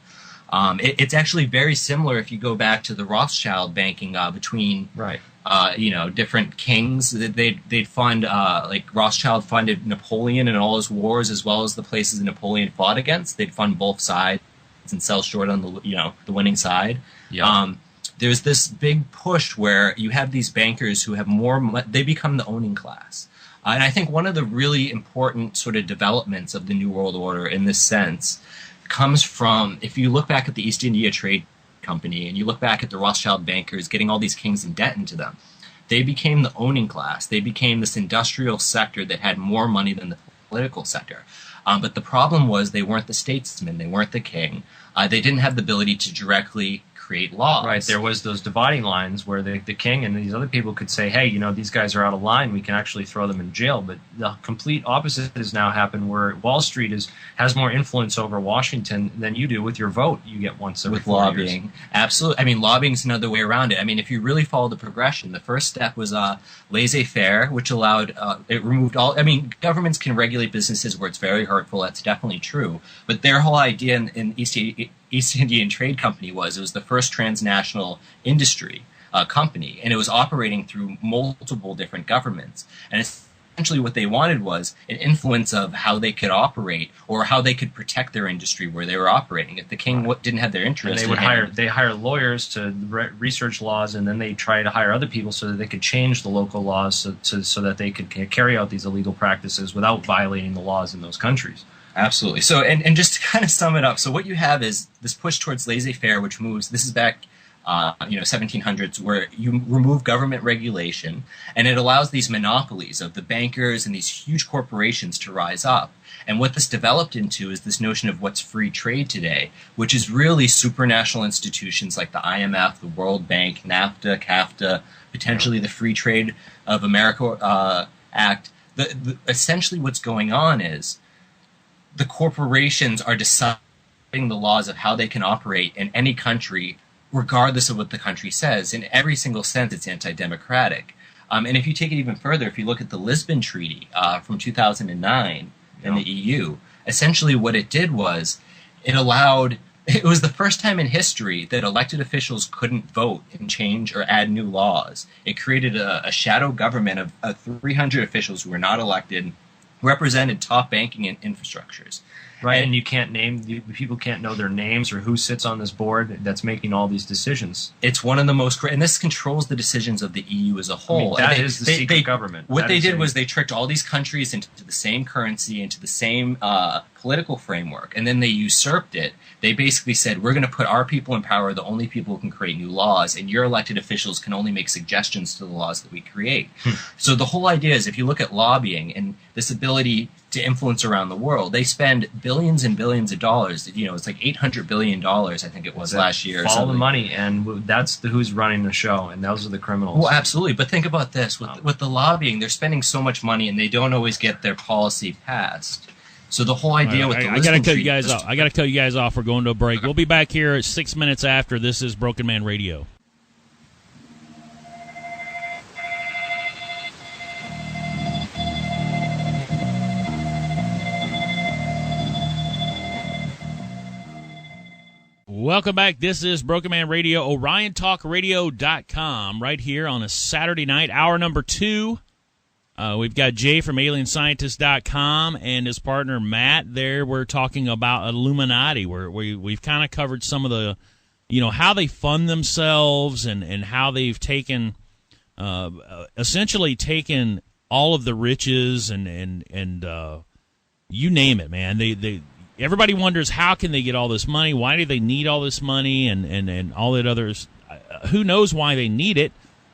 It's actually very similar if you go back to the Rothschild banking between different kings. They'd fund, like Rothschild funded Napoleon and all his wars as well as the places that Napoleon fought against. They'd fund both sides and sell short on the winning side. Yep. There's this big push where you have these bankers who have more, they become the owning class. And I think one of the really important sort of developments of the New World Order in this sense comes from, if you look back at the East India Trade Company and you look back at the Rothschild bankers getting all these kings in debt into them, they became the owning class. They became this industrial sector that had more money than the political sector. But the problem was they weren't the statesmen, they weren't the king. They didn't have the ability to directly create laws. Right, there was those dividing lines where the king and these other people could say, hey, these guys are out of line, we can actually throw them in jail. But the complete opposite has now happened where Wall Street has more influence over Washington than you do with your vote you get once every 4 years. With lobbying. Absolutely. I mean, lobbying is another way around it. I mean, if you really follow the progression, the first step was laissez-faire, which allowed, it removed all, I mean, governments can regulate businesses where it's very hurtful, that's definitely true. But their whole idea in East Indian Trade Company it was the first transnational industry company, and it was operating through multiple different governments. And essentially what they wanted was an influence of how they could operate or how they could protect their industry where they were operating. If the king didn't have their interest, and they hire lawyers to research laws, and then they try to hire other people so that they could change the local laws so that they could carry out these illegal practices without violating the laws in those countries. Absolutely. So, and just to kind of sum it up, so what you have is this push towards laissez-faire, which moves, this is back, 1700s, where you remove government regulation, and it allows these monopolies of the bankers and these huge corporations to rise up. And what this developed into is this notion of what's free trade today, which is really supranational institutions like the IMF, the World Bank, NAFTA, CAFTA, potentially the Free Trade of America Act. Essentially what's going on is the corporations are deciding the laws of how they can operate in any country, regardless of what the country says. In every single sense, it's anti-democratic. And if you take it even further, if you look at the Lisbon Treaty from 2009 in the EU, essentially what it did was it was the first time in history that elected officials couldn't vote and change or add new laws. It created a shadow government of 300 officials who were not elected, represented top banking and infrastructures. Right, and you can't people can't know their names or who sits on this board that's making all these decisions. It's one of the most, and this controls the decisions of the EU as a whole. I mean, that is the secret government. What they did was they tricked all these countries into the same currency, into the same political framework, and then they usurped it. They basically said, we're going to put our people in power, the only people who can create new laws, and your elected officials can only make suggestions to the laws that we create. So the whole idea is, if you look at lobbying and this ability to influence around the world, they spend billions and billions of dollars. It's like $800 billion, I think it was last year. All the money, and that's who's running the show, and those are the criminals. Well, absolutely. But think about this. With the lobbying, they're spending so much money, and they don't always get their policy passed. So the whole idea with the I got to cut you guys off. I got to cut you guys off. We're going to a break. We'll be back here at 6 minutes after. This is Broken Man Radio. Welcome back. This is Broken Man Radio, OrionTalkRadio.com, right here on a Saturday night, hour number 2. We've got Jay from AlienScientist.com and his partner Matt there. We're talking about Illuminati, where we've kind of covered some of the, how they fund themselves and how they've taken, essentially taken all of the riches and you name it, man. Everybody wonders, how can they get all this money? Why do they need all this money and all that others? Who knows why they need it?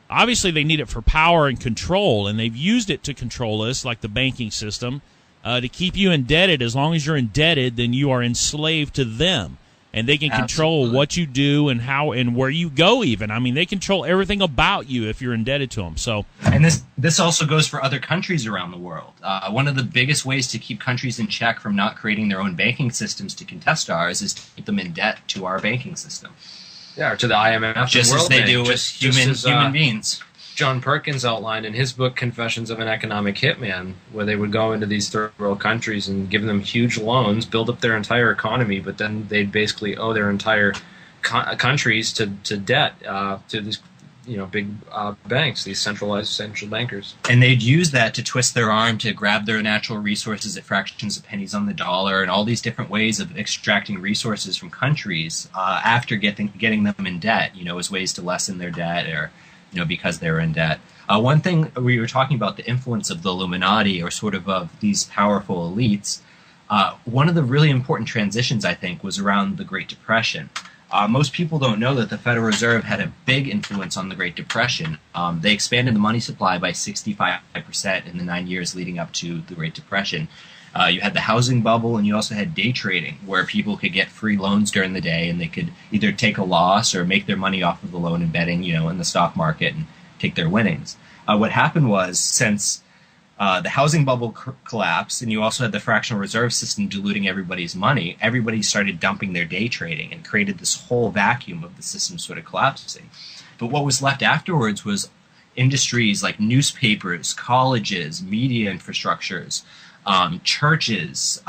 Obviously, they need it for power and control, and they've used it to control us, like the banking system, to keep you indebted. As long as you're indebted, then you are enslaved to them, and they can control what you do and how and where you go. Even, I mean, they control everything about you if you're indebted to them. So, and this also goes for other countries around the world. One of the biggest ways to keep countries in check from not creating their own banking systems to contest ours is to keep them in debt to our banking system. Yeah, or to the IMF, just the World as they Bank, do with human beings. John Perkins outlined in his book Confessions of an Economic Hitman, where they would go into these third world countries and give them huge loans, build up their entire economy, but then they'd basically owe their entire countries to debt to these big banks, these centralized central bankers. And they'd use that to twist their arm to grab their natural resources at fractions of pennies on the dollar and all these different ways of extracting resources from countries after getting them in debt, as ways to lessen their debt or, because they're in debt. One thing we were talking about, the influence of the Illuminati or sort of these powerful elites, one of the really important transitions, I think, was around the Great Depression. Most people don't know that the Federal Reserve had a big influence on the Great Depression. They expanded the money supply by 65% in the 9 years leading up to the Great Depression. You had the housing bubble, and you also had day trading, where people could get free loans during the day, and they could either take a loss or make their money off of the loan and betting, in the stock market and take their winnings. What happened was, since the housing bubble collapsed, and you also had the fractional reserve system diluting everybody's money, everybody started dumping their day trading and created this whole vacuum of the system sort of collapsing. But what was left afterwards was industries like newspapers, colleges, media infrastructures, churches,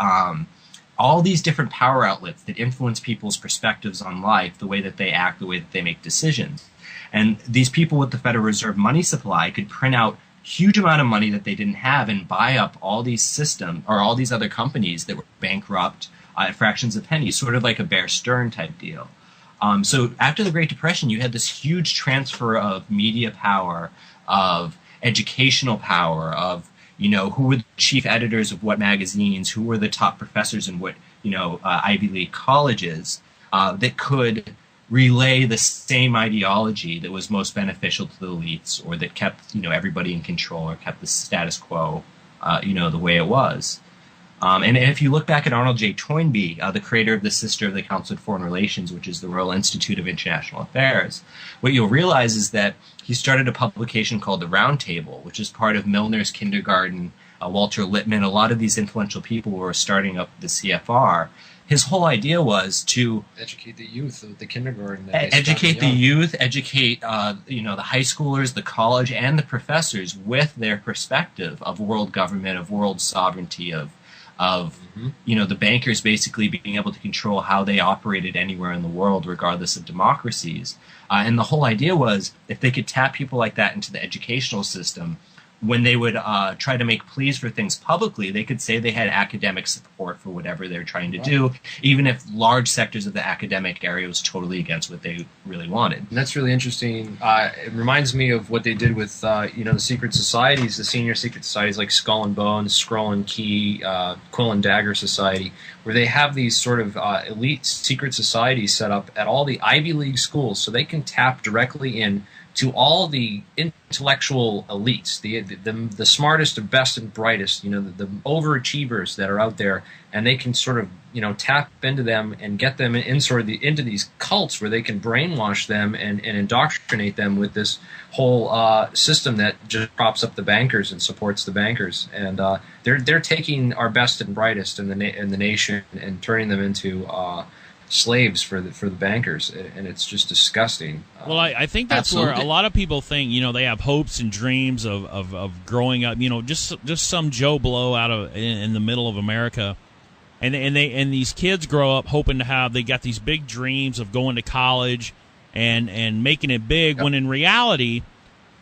all these different power outlets that influence people's perspectives on life, the way that they act, the way that they make decisions. And these people with the Federal Reserve money supply could print out huge amount of money that they didn't have and buy up all these systems or all these other companies that were bankrupt at fractions of pennies, sort of like a Bear Stearns type deal. So after the Great Depression, you had this huge transfer of media power, of educational power, of who were the chief editors of what magazines, who were the top professors in what Ivy League colleges that could relay the same ideology that was most beneficial to the elites, or that kept everybody in control, or kept the status quo the way it was. And if you look back at Arnold J. Toynbee, the creator of the Sister of the Council of Foreign Relations, which is the Royal Institute of International Affairs, what you'll realize is that he started a publication called The Round Table, which is part of Milner's Kindergarten, Walter Lippman, a lot of these influential people who were starting up the CFR. His whole idea was to educate the youth of the kindergarten. Educate the youth, educate the high schoolers, the college, and the professors with their perspective of world government, of world sovereignty, of the bankers basically being able to control how they operated anywhere in the world, regardless of democracies. And the whole idea was, if they could tap people like that into the educational system, when they would try to make pleas for things publicly, they could say they had academic support for whatever they're trying to do, even if large sectors of the academic area was totally against what they really wanted. And that's really interesting. It reminds me of what they did with, the secret societies, the senior secret societies like Skull and Bones, Scroll and Key, Quill and Dagger Society, where they have these sort of elite secret societies set up at all the Ivy League schools so they can tap directly in to all the intellectual elites, the smartest, the best, and brightest, the overachievers that are out there, and they can sort of, tap into them and get them into these cults where they can brainwash them and indoctrinate them with this whole system that just props up the bankers and supports the bankers, and they're taking our best and brightest in the nation and turning them into slaves for the bankers, and it's just disgusting. Well, I think that's Absolutely. where a lot of people think, they have hopes and dreams of growing up, just some Joe Blow out of in the middle of America, and these kids grow up hoping they got these big dreams of going to college and making it big. Yep. When in reality,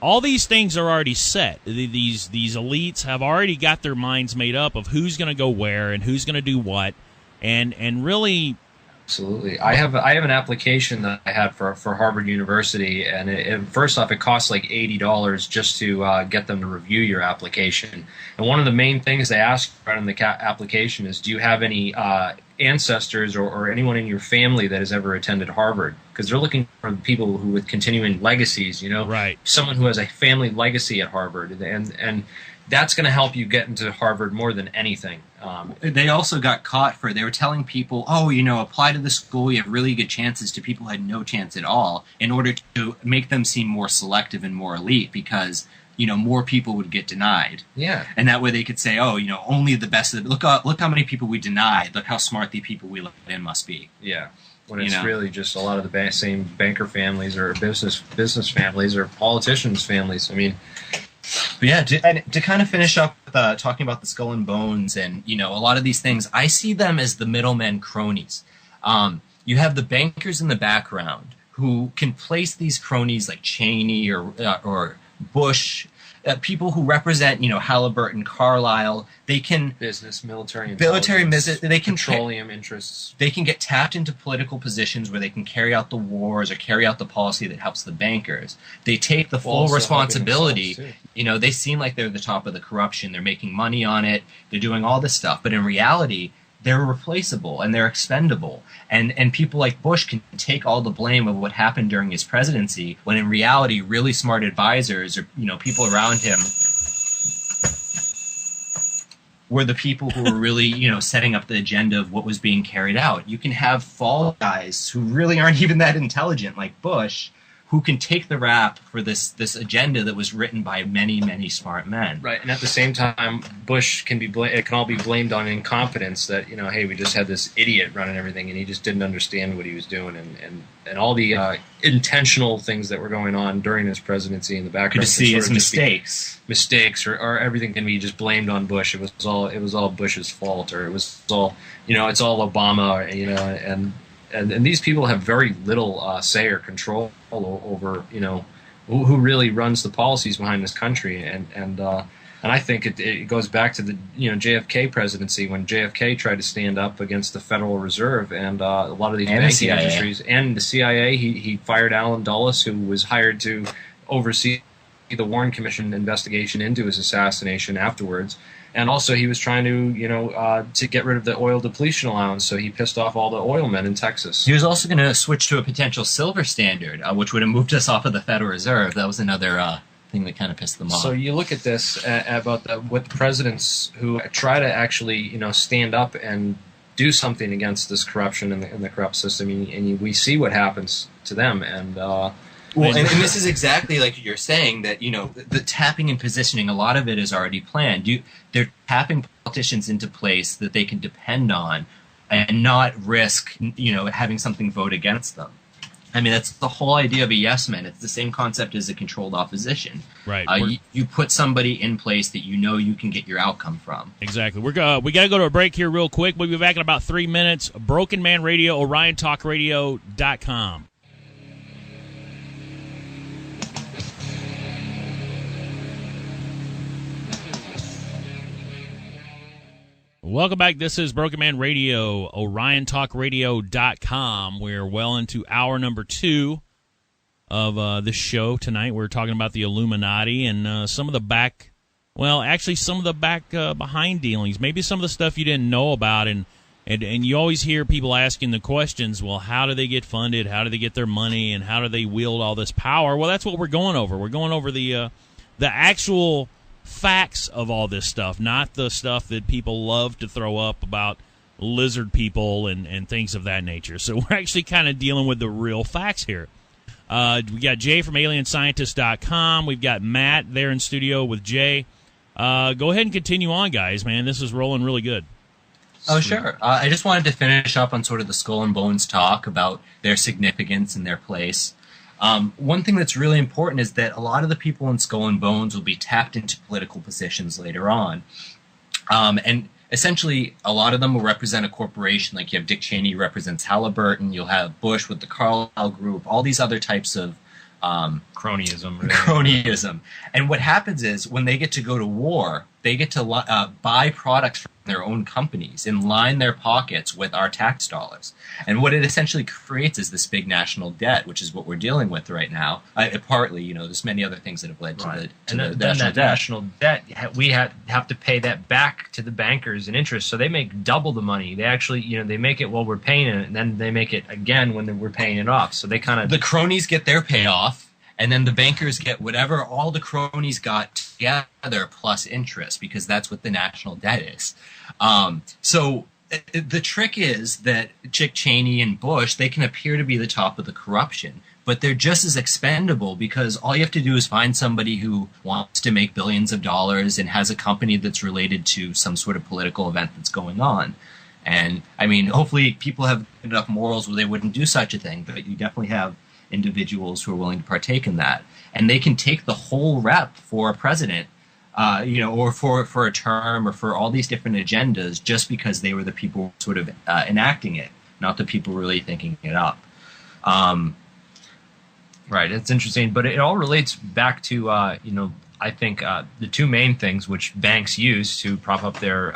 all these things are already set. These elites have already got their minds made up of who's going to go where and who's going to do what, and really. Absolutely. I have an application that I had for Harvard University, and first off, it costs like $80 just to get them to review your application. And one of the main things they ask right on the application is, do you have any ancestors or anyone in your family that has ever attended Harvard? Because they're looking for people who with continuing legacies, right. Someone who has a family legacy at Harvard, and that's going to help you get into Harvard more than anything. They also got caught they were telling people, apply to the school, you have really good chances, to people who had no chance at all, in order to make them seem more selective and more elite, because, more people would get denied. Yeah. And that way they could say, only the best of the, look how many people we denied, look how smart the people we let in must be. Yeah. When it's really just a lot of the same banker families or business families or politicians' families. I mean, but yeah, to kind of finish up with, talking about the Skull and Bones and, a lot of these things, I see them as the middlemen cronies. You have the bankers in the background who can place these cronies like Cheney or Bush, people who represent, Halliburton, Carlyle. They can business, military, they can petroleum interests. They can get tapped into political positions where they can carry out the wars or carry out the policy that helps the bankers. They take the full responsibility. They seem like they're the top of the corruption. They're making money on it. They're doing all this stuff, but in reality, they're replaceable and they're expendable. And people like Bush can take all the blame of what happened during his presidency, when in reality, really smart advisors or people around him were the people who were really setting up the agenda of what was being carried out. You can have fall guys who really aren't even that intelligent, like Bush, who can take the rap for this agenda that was written by many, many smart men. Right, and at the same time, Bush can all be blamed on incompetence, that, hey, we just had this idiot running everything, and he just didn't understand what he was doing, and all the intentional things that were going on during his presidency in the background. Good to see his mistakes. Mistakes, or everything can be just blamed on Bush. It was all Bush's fault, or it was all, it's all Obama, and these people have very little say or control over, who really runs the policies behind this country, and I think it goes back to the JFK presidency, when JFK tried to stand up against the Federal Reserve and a lot of these banking industries and the CIA. He fired Alan Dulles, who was hired to oversee the Warren Commission investigation into his assassination afterwards. And also, he was trying to get rid of the oil depletion allowance, so he pissed off all the oil men in Texas. He was also going to switch to a potential silver standard, which would have moved us off of the Federal Reserve. That was another thing that kind of pissed them off. So you look at this about what the presidents who try to actually stand up and do something against this corruption in the corrupt system, and we see what happens to them. And well, and this is exactly like you're saying, that the tapping and positioning, a lot of it is already planned. They're tapping politicians into place that they can depend on and not risk having something vote against them. I mean, that's the whole idea of a yes man. It's the same concept as a controlled opposition. Right. You put somebody in place that you can get your outcome from. Exactly. We got to go to a break here real quick. We'll be back in about 3 minutes. Broken Man Radio, OrionTalkRadio.com. Welcome back. This is Brokenman Radio, OrionTalkRadio.com. We're well into hour number 2 of this show tonight. We're talking about the Illuminati and some of the behind dealings, maybe some of the stuff you didn't know about, and you always hear people asking the questions, well, how do they get funded, how do they get their money, and how do they wield all this power? Well, that's what we're going over. We're going over the actual facts of all this stuff, not the stuff that people love to throw up about lizard people and things of that nature. So we're actually kind of dealing with the real facts here. We got Jay from AlienScientist.com. We've got Matt there in studio with Jay. Go ahead and continue on, guys, man. This is rolling really good. Oh, sure. I just wanted to finish up on sort of the skull and bones talk about their significance and their place. One thing that's really important is that a lot of the people in Skull and Bones will be tapped into political positions later on. And essentially, a lot of them will represent a corporation. Like you have Dick Cheney who represents Halliburton. You'll have Bush with the Carlyle Group, all these other types of cronyism. Really. Cronyism. And what happens is when they get to go to war, they get to buy products from their own companies and line their pockets with our tax dollars. And what it essentially creates is this big national debt, which is what we're dealing with right now. Partly, there's many other things that have led to the national debt. We have to pay that back to the bankers in interest. So they make double the money. They actually, they make it while we're paying it, and then they make it again when we're paying it off. So they kind of... The cronies get their payoff. And then the bankers get whatever all the cronies got together plus interest, because that's what the national debt is. So the trick is that Dick Cheney and Bush, they can appear to be the top of the corruption, but they're just as expendable because all you have to do is find somebody who wants to make billions of dollars and has a company that's related to some sort of political event that's going on. And, I mean, hopefully people have enough morals where they wouldn't do such a thing, but you definitely have individuals who are willing to partake in that, and they can take the whole rep for a president, or for a term, or for all these different agendas, just because they were the people sort of enacting it, not the people really thinking it up. Right, it's interesting, but it all relates back to I think the two main things which banks use to prop up their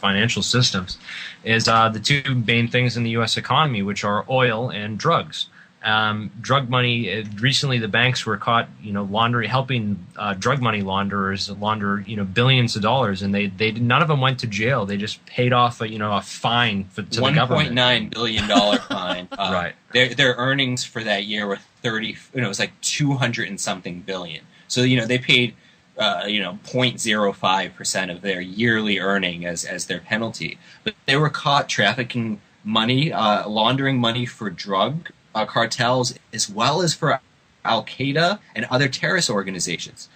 financial systems is the two main things in the U.S. economy, which are oil and drugs. Drug money. Recently, the banks were caught, helping drug money launderers launder, billions of dollars, and they none of them went to jail. They just paid off a fine to the government. $1.9 billion fine. Right. Their earnings for that year were it was like 200 and something billion. So they paid 0.05% of their yearly earning as their penalty. But they were caught trafficking money, laundering money for drug cartels, as well as for Al-Qaeda and other terrorist organizations.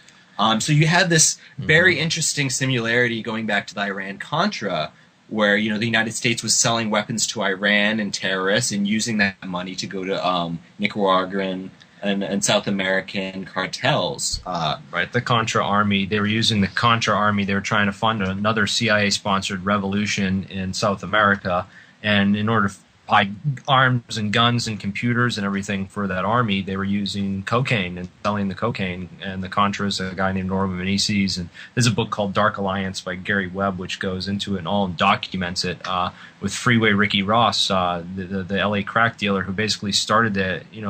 So you have this very interesting similarity going back to the Iran-Contra, where the United States was selling weapons to Iran and terrorists and using that money to go to Nicaraguan and South American cartels. Right, the Contra Army. They were using the Contra Army. They were trying to fund another CIA-sponsored revolution in South America, and in order to buy arms and guns and computers and everything for that army, they were using cocaine and selling the cocaine. And the Contras, a guy named Norman Menezes, and there's a book called Dark Alliance by Gary Webb, which goes into it and all documents it, with Freeway Ricky Ross, the LA crack dealer who basically started the, he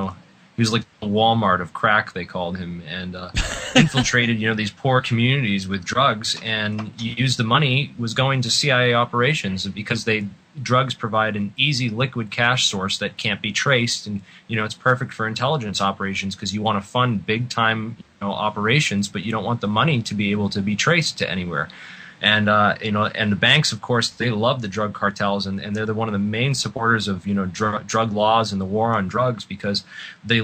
was like the Walmart of crack, they called him, and infiltrated, these poor communities with drugs, and used the money was going to CIA operations because drugs provide an easy liquid cash source that can't be traced, and it's perfect for intelligence operations because you want to fund big time operations, but you don't want the money to be able to be traced to anywhere. And and the banks, of course, they love the drug cartels, and they're one of the main supporters of drug laws and the war on drugs, because the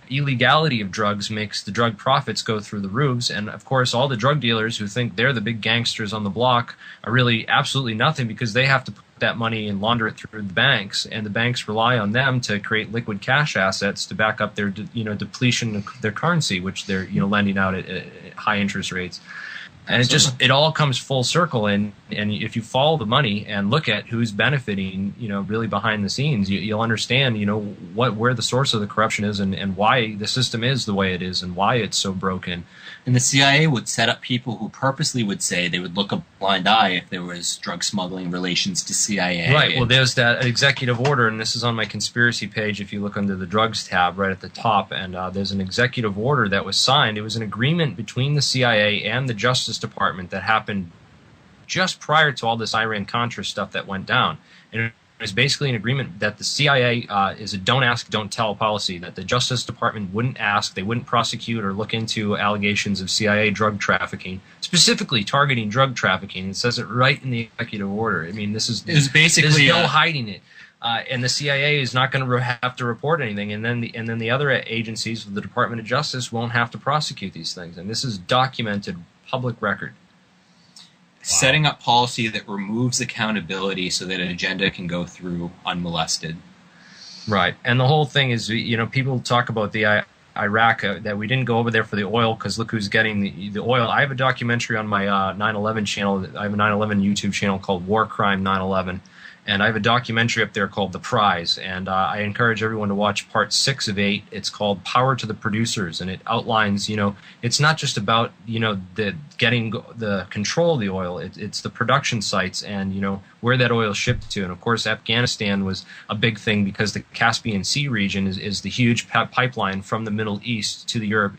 illegality of drugs makes the drug profits go through the roofs. And of course, all the drug dealers who think they're the big gangsters on the block are really absolutely nothing, because they have to put that money and launder it through the banks, and the banks rely on them to create liquid cash assets to back up their depletion of their currency, which they're lending out at high interest rates. And it all comes full circle. And And if you follow the money and look at who's benefiting, really behind the scenes, you'll understand, where the source of the corruption is and why the system is the way it is and why it's so broken. And the CIA would set up people who purposely would say they would look a blind eye if there was drug smuggling relations to CIA. Right. Well, there's that executive order, and this is on my conspiracy page if you look under the drugs tab right at the top, and there's an executive order that was signed. It was an agreement between the CIA and the Justice Department that happened just prior to all this Iran-Contra stuff that went down. And it was basically an agreement that the CIA is a don't ask, don't tell policy, that the Justice Department wouldn't ask, they wouldn't prosecute or look into allegations of CIA drug trafficking, specifically targeting drug trafficking. It says it right in the executive order. I mean, there's no hiding it. And the CIA is not going to have to report anything, and then the other agencies of the Department of Justice won't have to prosecute these things. And this is documented public record. Setting up policy that removes accountability so that an agenda can go through unmolested. Right. And the whole thing is, people talk about the Iraq, that we didn't go over there for the oil because look who's getting the oil. I have a documentary on my 9/11 channel. I have a 9/11 YouTube channel called War Crime 9/11. And I have a documentary up there called The Prize, and I encourage everyone to watch part 6 of 8. It's called Power to the Producers, and it outlines, it's not just about, the getting the control of the oil. It's the production sites and, where that oil is shipped to. And, of course, Afghanistan was a big thing because the Caspian Sea region is the huge pipeline from the Middle East to Europe.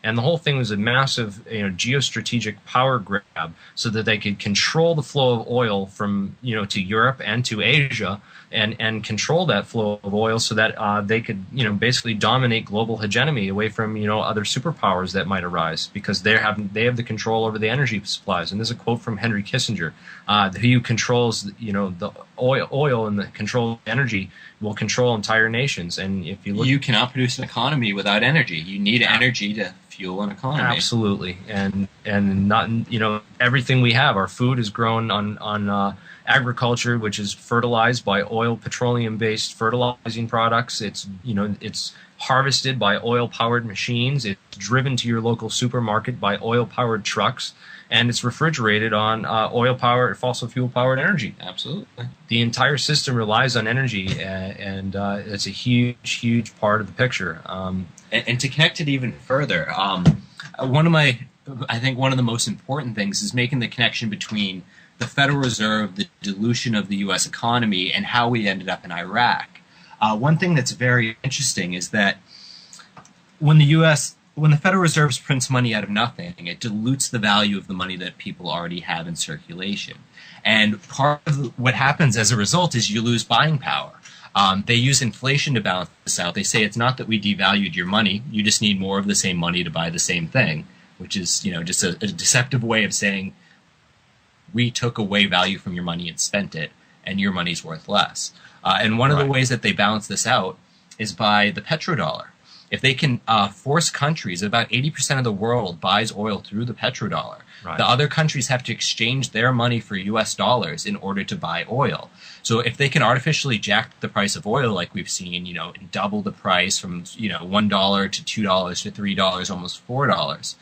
And the whole thing was a massive, geostrategic power grab so that they could control the flow of oil from, to Europe and to Asia and control that flow of oil so that they could, basically dominate global hegemony away from, other superpowers that might arise because they have the control over the energy supplies. And there's a quote from Henry Kissinger, who controls, the oil and the control of energy will control entire nations. And if you look, you cannot produce an economy without energy. You need energy to fuel an economy. Absolutely, and not everything we have. Our food is grown on agriculture, which is fertilized by oil, petroleum-based fertilizing products. It's harvested by oil-powered machines. It's driven to your local supermarket by oil-powered trucks, and it's refrigerated on oil-powered, fossil fuel-powered energy. Absolutely, the entire system relies on energy, and it's a huge, huge part of the picture. And to connect it even further, I think one of the most important things is making the connection between the Federal Reserve, the dilution of the U.S. economy, and how we ended up in Iraq. One thing that's very interesting is that when the Federal Reserve prints money out of nothing, it dilutes the value of the money that people already have in circulation. And part of what happens as a result is you lose buying power. They use inflation to balance this out. They say it's not that we devalued your money, you just need more of the same money to buy the same thing, which is, just a deceptive way of saying we took away value from your money and spent it, and your money's worth less. And one of the ways that they balance this out is by the petrodollar. If they can force countries, about 80% of the world buys oil through the petrodollar. Right. The other countries have to exchange their money for U.S. dollars in order to buy oil. So if they can artificially jack the price of oil like we've seen, double the price from, $1 to $2 to $3, almost $4,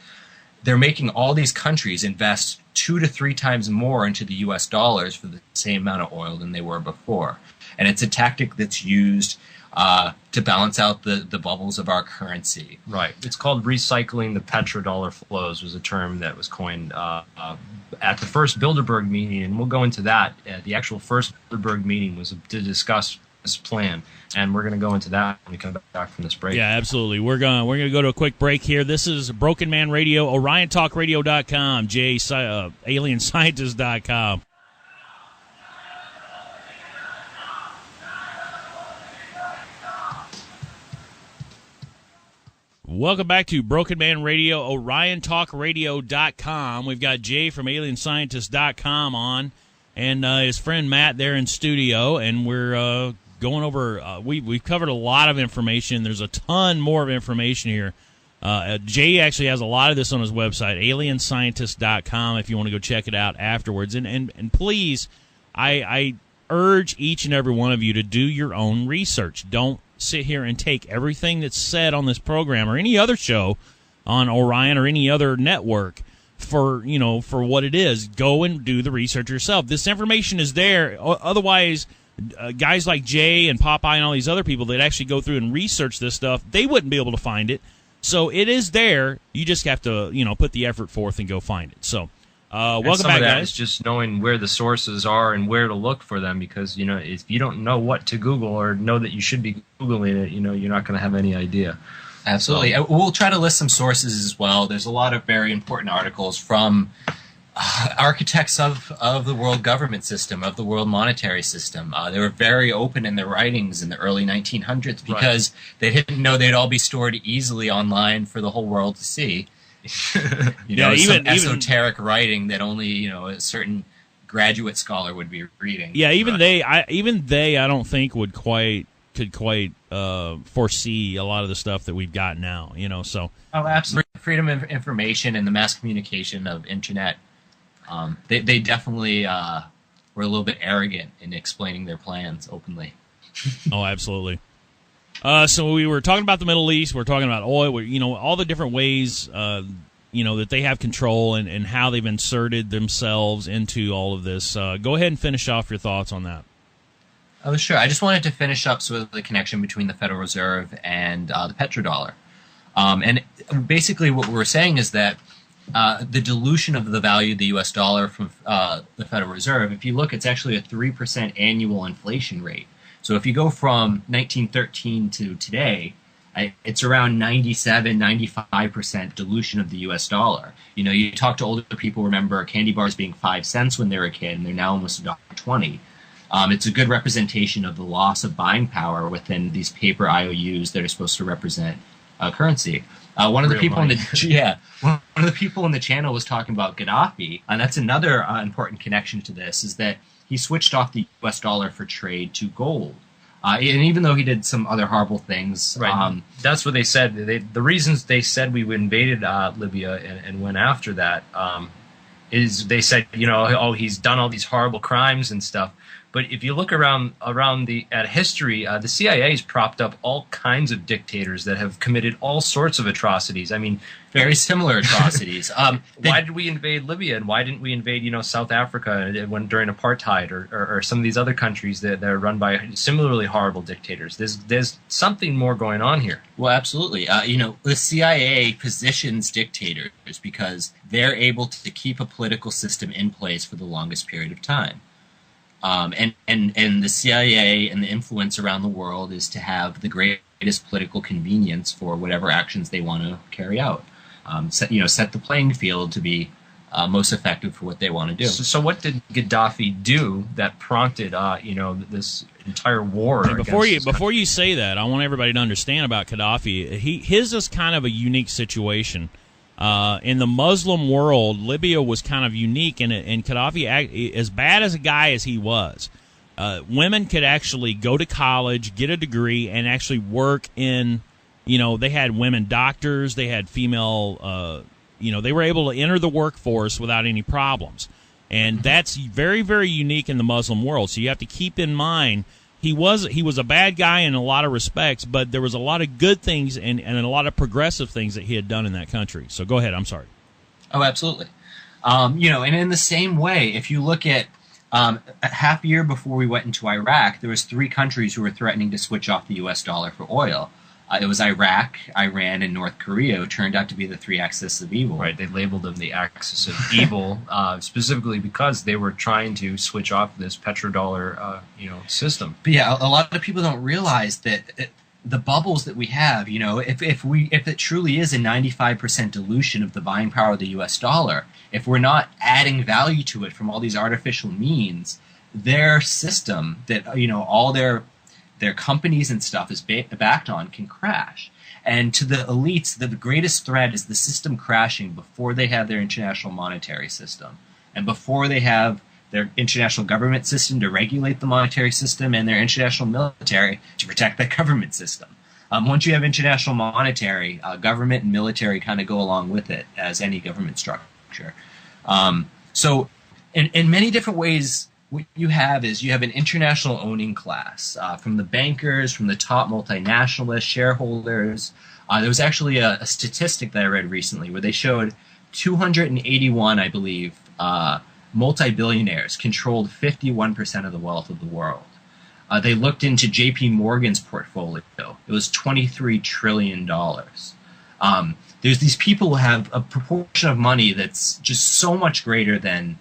they're making all these countries invest 2 to 3 times more into the U.S. dollars for the same amount of oil than they were before. And it's a tactic that's used to balance out the bubbles of our currency. Right. It's called recycling the petrodollar flows, was a term that was coined at the first Bilderberg meeting, and we'll go into that. The actual first Bilderberg meeting was to discuss this plan, and we're going to go into that when we come back from this break. Yeah, absolutely. We're going to go to a quick break here. This is Broken Man Radio, OrionTalkRadio.com, AlienScientist.com. Welcome back to Broken Man Radio, OrionTalkRadio.com. We've got Jay from AlienScientist.com on, and his friend Matt there in studio, and we're going over. We've covered a lot of information. There's a ton more of information here. Jay actually has a lot of this on his website, AlienScientist.com, if you want to go check it out afterwards. And please, I urge each and every one of you to do your own research. Don't sit here and take everything that's said on this program or any other show on Orion or any other network for what it is. Go and do the research yourself. This information is there. Otherwise, guys like Jay and Popeye and all these other people that actually go through and research this stuff, they wouldn't be able to find it. So it is there. You just have to, put the effort forth and go find it. So, welcome back, guys. It's just knowing where the sources are and where to look for them, because if you don't know what to Google or know that you should be Googling it, you're not going to have any idea. Absolutely. We'll try to list some sources as well. There's a lot of very important articles from architects of the world government system, of the world monetary system. They were very open in their writings in the early 1900s because they didn't know they'd all be stored easily online for the whole world to see. Even esoteric writing that only a certain graduate scholar would be reading. Yeah, even they I don't think could quite foresee a lot of the stuff that we've got now. So absolutely, freedom of information and the mass communication of internet. They definitely were a little bit arrogant in explaining their plans openly. Oh, absolutely. So we were talking about the Middle East. We're talking about oil. All the different ways, that they have control and how they've inserted themselves into all of this. Go ahead and finish off your thoughts on that. Oh, sure. I just wanted to finish up with the connection between the Federal Reserve and the petrodollar. And basically what we're saying is that the dilution of the value of the U.S. dollar from the Federal Reserve, if you look, it's actually a 3% annual inflation rate. So if you go from 1913 to today, it's around 97, 95% dilution of the U.S. dollar. You talk to older people, remember candy bars being 5 cents when they were a kid, and they're now almost $1.20. It's a good representation of the loss of buying power within these paper IOUs that are supposed to represent currency. One of the people in the channel was talking about Gaddafi, and that's another important connection to this, is that he switched off the U.S. dollar for trade to gold. And even though he did some other horrible things, right? That's what they said. The reasons they said we invaded Libya and went after that is they said, he's done all these horrible crimes and stuff. But if you look around at history, the CIA has propped up all kinds of dictators that have committed all sorts of atrocities. I mean, very similar atrocities. Why did we invade Libya, and why didn't we invade, South Africa during apartheid, or some of these other countries that are run by similarly horrible dictators? There's something more going on here. Well, absolutely. The CIA positions dictators because they're able to keep a political system in place for the longest period of time. And the CIA and the influence around the world is to have the greatest political convenience for whatever actions they want to carry out. Set the playing field to be most effective for what they want to do. So what did Gaddafi do that prompted this entire war? Before you say that, I want everybody to understand about Gaddafi. His is kind of a unique situation. In the Muslim world, Libya was kind of unique, and Gaddafi, as bad as a guy as he was, women could actually go to college, get a degree, and actually work in, they had women doctors, they had female, they were able to enter the workforce without any problems. And that's very, very unique in the Muslim world. So you have to keep in mind, he was a bad guy in a lot of respects, but there was a lot of good things and a lot of progressive things that he had done in that country. So go ahead. I'm sorry. Oh, absolutely. And in the same way, if you look at a half year before we went into Iraq, there was 3 countries who were threatening to switch off the U.S. dollar for oil. It was Iraq, Iran, and North Korea, who turned out to be the 3 axis of evil. Right, they labeled them the axis of evil, specifically because they were trying to switch off this petrodollar, system. But yeah, a lot of people don't realize that the bubbles that we have, if it truly is a 95% dilution of the buying power of the U.S. dollar, if we're not adding value to it from all these artificial means, their system that all their companies and stuff is backed on can crash. And to the elites, the greatest threat is the system crashing before they have their international monetary system, and before they have their international government system to regulate the monetary system, and their international military to protect that government system. Once you have international monetary, government and military kind of go along with it, as any government structure. So in many different ways, what you have is you have an international owning class, from the bankers, from the top multinationalist shareholders. There was actually a statistic that I read recently where they showed 281, I believe, multi-billionaires controlled 51% of the wealth of the world. They looked into J.P. Morgan's portfolio. It was $23 trillion. There's these people who have a proportion of money that's just so much greater than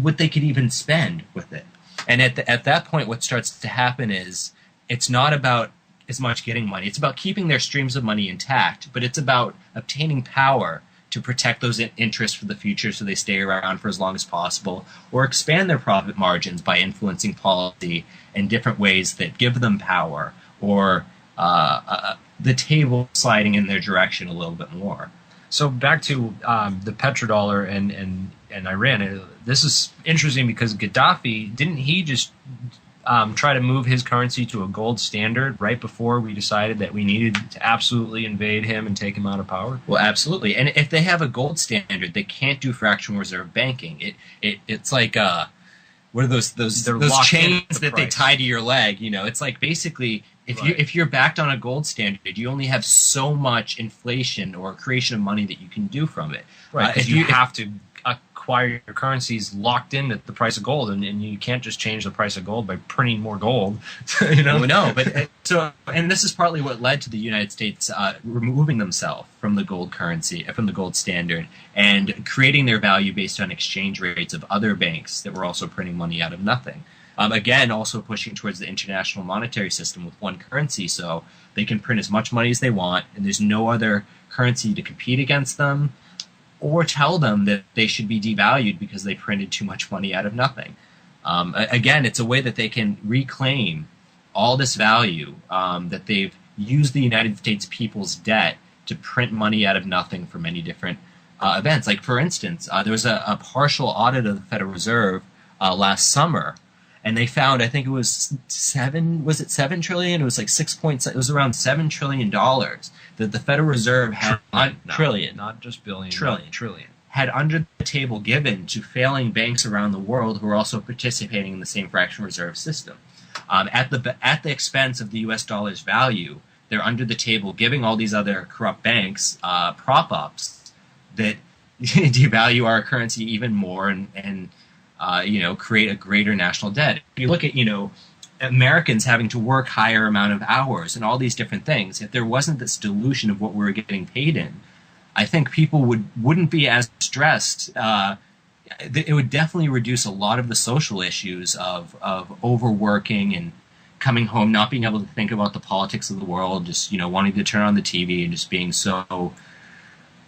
what they could even spend with it. And at that point, what starts to happen is it's not about as much getting money. It's about keeping their streams of money intact, but it's about obtaining power to protect those interests for the future so they stay around for as long as possible, or expand their profit margins by influencing policy in different ways that give them power, or the table sliding in their direction a little bit more. So back to the petrodollar and Iran. This is interesting because Gaddafi, didn't he just try to move his currency to a gold standard right before we decided that we needed to absolutely invade him and take him out of power? Well, absolutely. And if they have a gold standard, they can't do fractional reserve banking. It's like what are those chains that they tie to your leg? You know, it's like basically if you're backed on a gold standard, you only have so much inflation or creation of money that you can do from it. Right. If you have to acquire your currencies locked in at the price of gold, and you can't just change the price of gold by printing more gold. You know? No, but and this is partly what led to the United States removing themselves from the gold currency, from the gold standard, and creating their value based on exchange rates of other banks that were also printing money out of nothing. Again, also pushing towards the international monetary system with one currency, so they can print as much money as they want, and there's no other currency to compete against them or tell them that they should be devalued because they printed too much money out of nothing. Again, it's a way that they can reclaim all this value that they've used the United States people's debt to print money out of nothing for many different events. Like, for instance, there was a partial audit of the Federal Reserve last summer, and they found, I think it was $7 trillion? It was like 6 points. It was around $7 trillion that the Federal Reserve had trillion, not just billion, trillion had under the table given to failing banks around the world who are also participating in the same fractional reserve system. At the expense of the U.S. dollar's value, they're under the table giving all these other corrupt banks prop ups that devalue our currency even more and create a greater national debt. If you look at, Americans having to work higher amount of hours and all these different things, if there wasn't this dilution of what we were getting paid in, I think people wouldn't be as stressed. It would definitely reduce a lot of the social issues of overworking and coming home, not being able to think about the politics of the world, just, wanting to turn on the TV and just being so...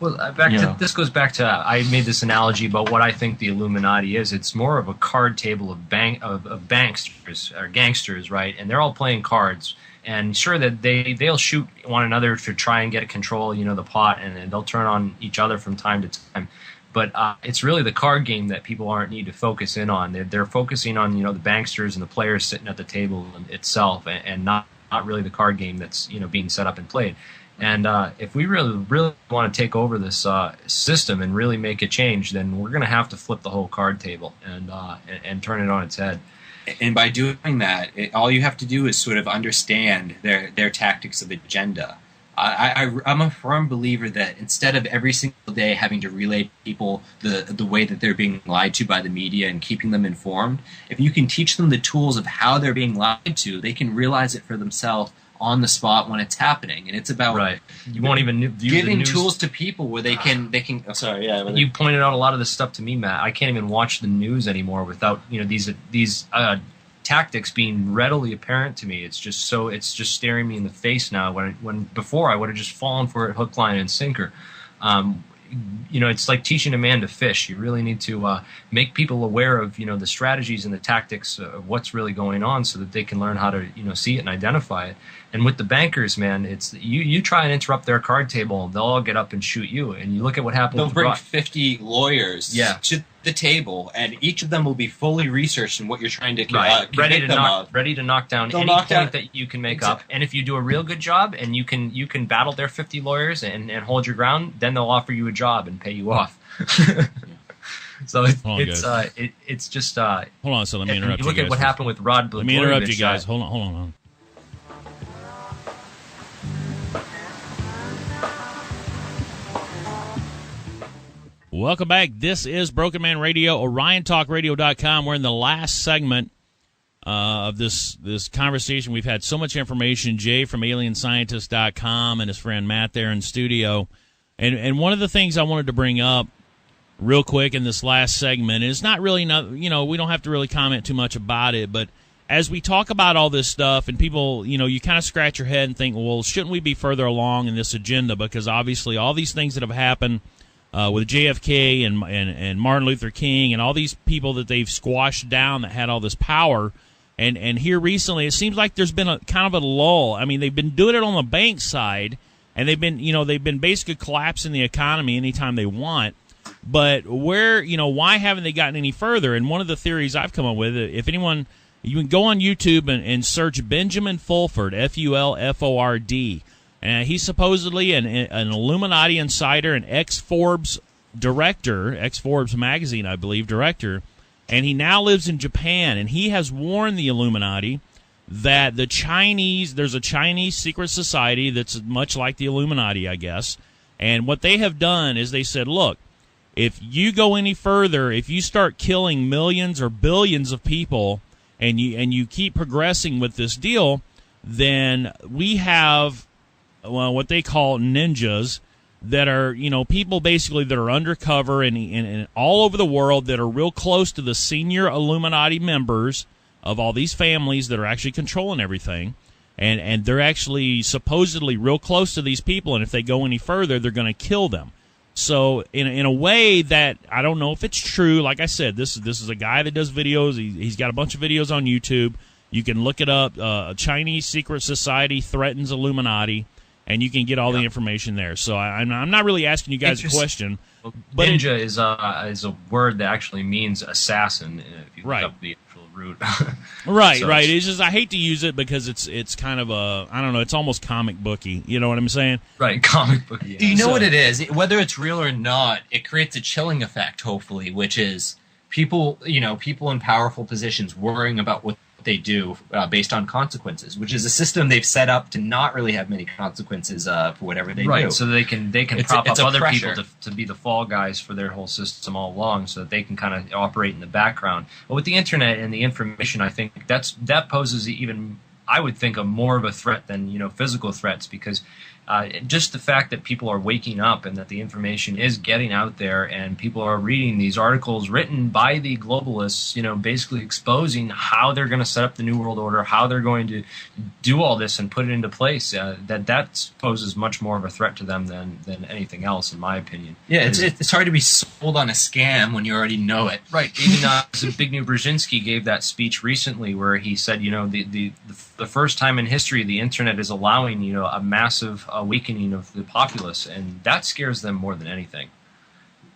Well, this goes back to, I made this analogy about what I think the Illuminati is. It's more of a card table of banksters or gangsters, right? And they're all playing cards. And sure that they'll shoot one another to try and get control, the pot, and they'll turn on each other from time to time. But it's really the card game that people aren't need to focus in on. They're focusing on, the banksters and the players sitting at the table itself, and not really the card game that's, being set up and played. And if we really want to take over this system and really make a change, then we're going to have to flip the whole card table and turn it on its head. And by doing that, all you have to do is sort of understand their tactics of agenda. I'm a firm believer that instead of every single day having to relay people the way that they're being lied to by the media and keeping them informed, if you can teach them the tools of how they're being lied to, they can realize it for themselves on the spot when it's happening. And it's about you won't even giving tools to people where they can you pointed out a lot of this stuff to me, Matt. I can't even watch the news anymore without these tactics being readily apparent to me. It's just staring me in the face now, when before I would have just fallen for it hook, line, and sinker. It's like teaching a man to fish. You really need to make people aware of the strategies and the tactics of what's really going on, so that they can learn how to see it and identify it. And with the bankers, man, it's you try and interrupt their card table, they'll all get up and shoot you. And you look at what happened. They'll bring 50 lawyers to the table, and each of them will be fully researched in what you're trying to ready to knock down any point that you can make up. And if you do a real good job and you can battle their 50 lawyers and hold your ground, then they'll offer you a job and pay you off. So it's just hold on. So let me interrupt you. Look at what happened with Rod Blagojevich. Let me interrupt you guys. Hold on. Welcome back. This is Brokenman Radio, OrionTalkRadio.com. We're in the last segment of this conversation. We've had so much information. Jay from AlienScientist.com and his friend Matt there in studio. And one of the things I wanted to bring up real quick in this last segment is not really, we don't have to really comment too much about it, but as we talk about all this stuff and people, you kind of scratch your head and think, well, shouldn't we be further along in this agenda? Because obviously all these things that have happened with JFK and Martin Luther King and all these people that they've squashed down that had all this power, and here recently it seems like there's been a kind of a lull. I mean, they've been doing it on the bank side, and they've been basically collapsing the economy anytime they want. But why haven't they gotten any further? And one of the theories I've come up with, if anyone, you can go on YouTube and search Benjamin Fulford, Fulford. And he's supposedly an Illuminati insider, an ex-Forbes director, ex-Forbes magazine, I believe, director. And he now lives in Japan, and he has warned the Illuminati that there's a Chinese secret society that's much like the Illuminati, I guess. And what they have done is they said, look, if you go any further, if you start killing millions or billions of people and you keep progressing with this deal, then we have what they call ninjas that are, people basically that are undercover and all over the world that are real close to the senior Illuminati members of all these families that are actually controlling everything. And they're actually supposedly real close to these people, and if they go any further, they're going to kill them. So in a way that I don't know if it's true. Like I said, this is a guy that does videos. He's got a bunch of videos on YouTube. You can look it up. A Chinese secret society threatens Illuminati, and you can get all the information there. So I'm not really asking you guys a question. But ninja is a word that actually means assassin. If you look up the actual root. Right. It's just I hate to use it because it's kind of I don't know. It's almost comic booky. You know what I'm saying? Right, comic booky. Yeah. You know what it is? Whether it's real or not, it creates a chilling effect. Hopefully, which is people in powerful positions worrying about what they do based on consequences, which is a system they've set up to not really have many consequences for whatever they do. Right, so they can prop up other people to be the fall guys for their whole system all along, so that they can kind of operate in the background. But with the internet and the information, I think that poses even, I would think, more of a threat than physical threats, because just the fact that people are waking up and that the information is getting out there and people are reading these articles written by the globalists, basically exposing how they're going to set up the New World Order, how they're going to do all this and put it into place, that poses much more of a threat to them than anything else, in my opinion. Yeah, it's hard to be sold on a scam when you already know it. Right. Even Zbigniew Brzezinski gave that speech recently where he said, the first time in history the internet is allowing, a massive awakening of the populace, and that scares them more than anything.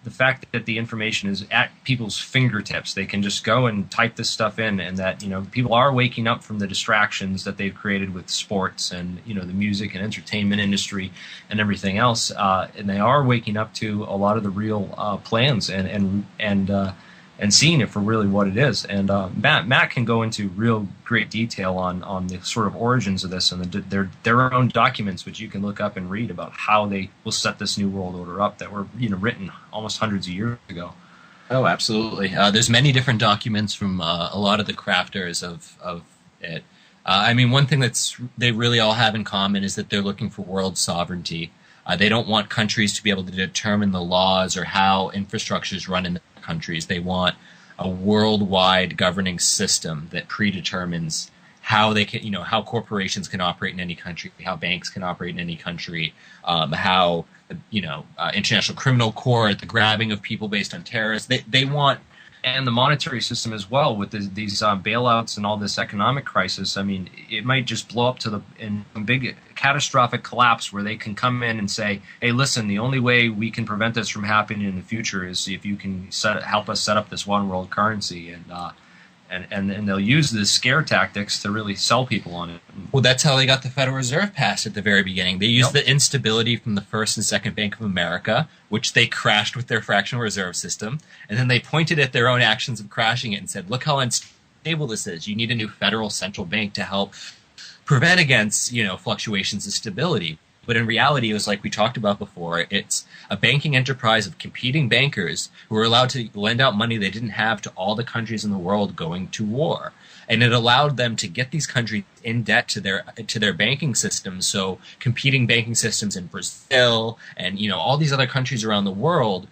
The fact that the information is at people's fingertips, they can just go and type this stuff in, and that people are waking up from the distractions that they've created with sports and the music and entertainment industry and everything else, and they are waking up to a lot of the real plans and seeing it for really what it is. And Matt can go into real great detail on the sort of origins of this and their own documents, which you can look up and read about how they will set this new world order up that were written almost hundreds of years ago. Oh, absolutely. There's many different documents from a lot of the crafters of it. One thing they really all have in common is that they're looking for world sovereignty. They don't want countries to be able to determine the laws or how infrastructures run in the countries. They want a worldwide governing system that predetermines how they can, how corporations can operate in any country, how banks can operate in any country, how, International Criminal Court, the grabbing of people based on terrorists. They want, and the monetary system as well with these bailouts and all this economic crisis. I mean, it might just blow up to a big catastrophic collapse where they can come in and say, hey, listen, the only way we can prevent this from happening in the future is if you can help us set up this one world currency. And they'll use the scare tactics to really sell people on it. Well, that's how they got the Federal Reserve passed at the very beginning. They used the instability from the First and Second Bank of America, which they crashed with their fractional reserve system, and then they pointed at their own actions of crashing it and said, look how unstable this is. You need a new federal central bank to help prevent against, fluctuations of stability. But in reality, it was like we talked about before. It's a banking enterprise of competing bankers who were allowed to lend out money they didn't have to all the countries in the world going to war. And it allowed them to get these countries in debt to their banking systems. So competing banking systems in Brazil and, you know, all these other countries around the world,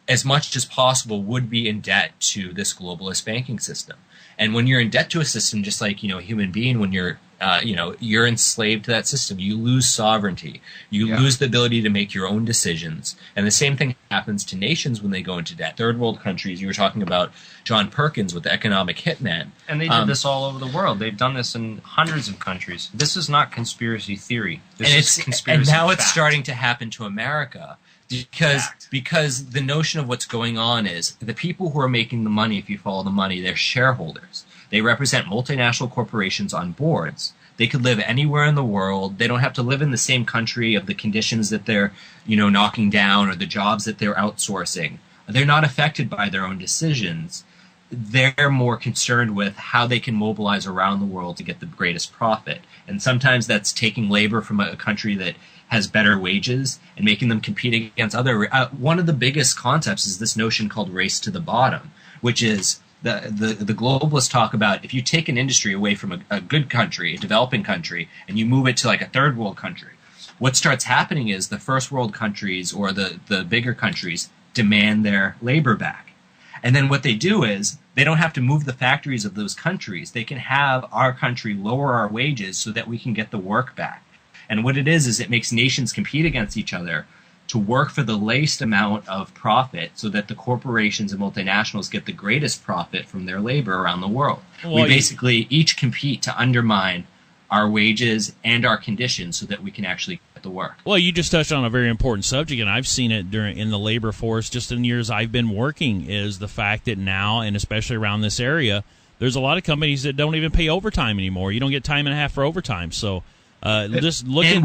as much as possible, would be in debt to this globalist banking system. And when you're in debt to a system, just like, you know, a human being, when you're you're enslaved to that system. You lose sovereignty. You lose the ability to make your own decisions. And the same thing happens to nations when they go into debt. Third world countries, you were talking about John Perkins with the economic hitman. And they did this all over the world. They've done this in hundreds of countries. This is not conspiracy theory. This is conspiracy And now fact. it's starting to happen to America. Because the notion of what's going on is the people who are making the money, if you follow the money, they're shareholders. They represent multinational corporations on boards. They could live anywhere in the world. They don't have to live in the same country of the conditions that they're, knocking down or the jobs that they're outsourcing. They're not affected by their own decisions. They're more concerned with how they can mobilize around the world to get the greatest profit. And sometimes that's taking labor from a country that has better wages and making them compete against other. One of the biggest concepts is this notion called race to the bottom, which is the globalists talk about if you take an industry away from a good country, a developing country, and you move it to like a third world country, what starts happening is the first world countries or the bigger countries demand their labor back. And then what they do is they don't have to move the factories of those countries. They can have our country lower our wages so that we can get the work back. And what it is it makes nations compete against each other to work for the least amount of profit so that the corporations and multinationals get the greatest profit from their labor around the world. Well, we basically each compete to undermine our wages and our conditions so that we can actually get the work. Well, you just touched on a very important subject, and I've seen it in the labor force just in the years I've been working, is the fact that now, and especially around this area, there's a lot of companies that don't even pay overtime anymore. You don't get time and a half for overtime. So just looking...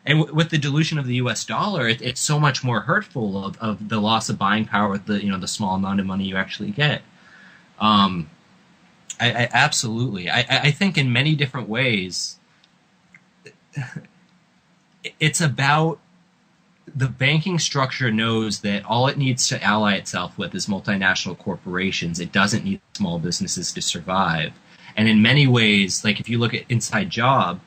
And with the dilution of the U.S. dollar, it's so much more hurtful of the loss of buying power with the small amount of money you actually get. I absolutely. I think in many different ways, it's about the banking structure knows that all it needs to ally itself with is multinational corporations. It doesn't need small businesses to survive. And in many ways, like if you look at Inside Job,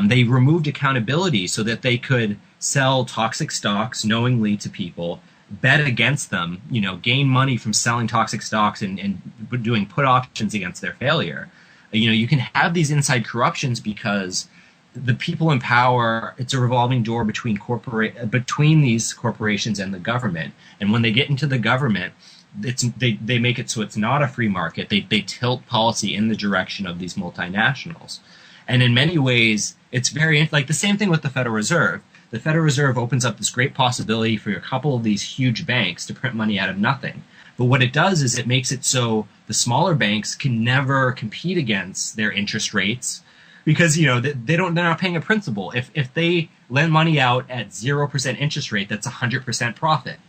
they removed accountability so that they could sell toxic stocks knowingly to people, bet against them, gain money from selling toxic stocks and doing put options against their failure. You can have these inside corruptions because the people in power, it's a revolving door between these corporations and the government. And when they get into the government, they make it so it's not a free market. They tilt policy in the direction of these multinationals. And in many ways, it's very like the same thing with the Federal Reserve. The Federal Reserve opens up this great possibility for a couple of these huge banks to print money out of nothing. But what it does is it makes it so the smaller banks can never compete against their interest rates because, they're not paying a principal. If they lend money out at 0% interest rate, that's 100% profit.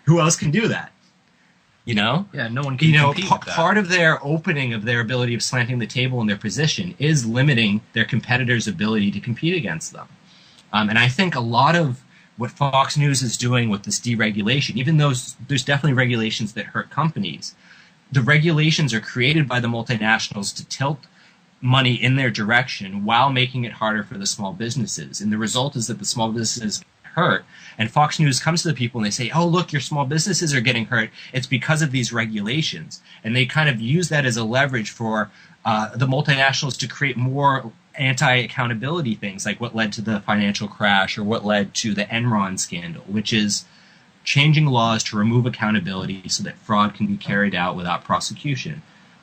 Who else can do that? Yeah, no one can compete with that. Part of their opening of their ability of slanting the table in their position is limiting their competitors' ability to compete against them. And I think a lot of what Fox News is doing with this deregulation, even though there's definitely regulations that hurt companies, the regulations are created by the multinationals to tilt money in their direction while making it harder for the small businesses. And the result is that the small businesses get hurt. And Fox News comes to the people and they say, oh, look, your small businesses are getting hurt. It's because of these regulations. And they kind of use that as a leverage for the multinationals to create more anti-accountability things, like what led to the financial crash or what led to the Enron scandal, which is changing laws to remove accountability so that fraud can be carried out without prosecution.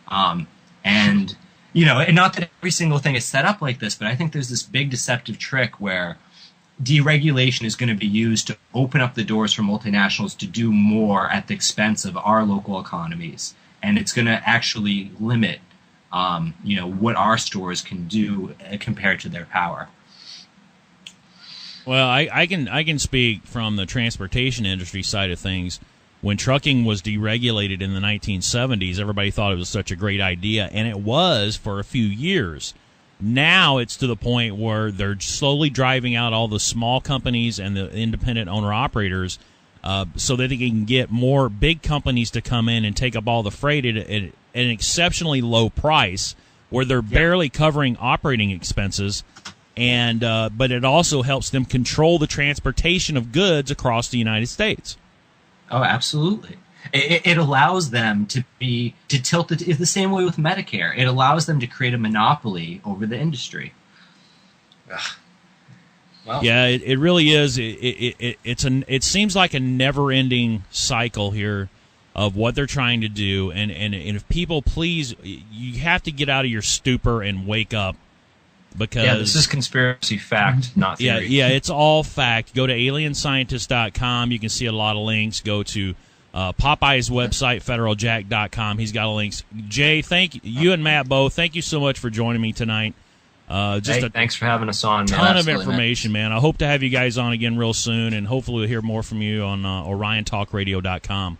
And not that every single thing is set up like this, but I think there's this big deceptive trick where deregulation is going to be used to open up the doors for multinationals to do more at the expense of our local economies. And it's going to actually limit what our stores can do compared to their power. Well, I can speak from the transportation industry side of things. When trucking was deregulated in the 1970s, everybody thought it was such a great idea, and it was for a few years. Now it's to the point where they're slowly driving out all the small companies and the independent owner-operators so that they can get more big companies to come in and take up all the freight at an exceptionally low price where they're barely covering operating expenses. And but it also helps them control the transportation of goods across the United States. Oh, absolutely. It allows them to tilt it the same way with Medicare. It allows them to create a monopoly over the industry. Well, yeah, it really is. It seems like a never-ending cycle here of what they're trying to do. And if people, please, you have to get out of your stupor and wake up. Because this is conspiracy fact, not theory. Yeah, it's all fact. Go to AlienScientist.com. You can see a lot of links. Go to Popeye's website, federaljack.com. He's got links. Jay, thank you and Matt both. Thank you so much for joining me tonight. Thanks for having us on. Ton of information, man. I hope to have you guys on again real soon, and hopefully we'll hear more from you on OrionTalkRadio.com.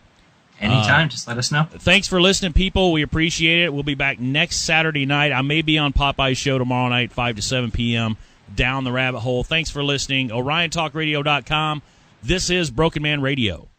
Anytime, just let us know. Thanks for listening, people. We appreciate it. We'll be back next Saturday night. I may be on Popeye's show tomorrow night, 5 to 7 p.m., down the rabbit hole. Thanks for listening. OrionTalkRadio.com. This is Broken Man Radio.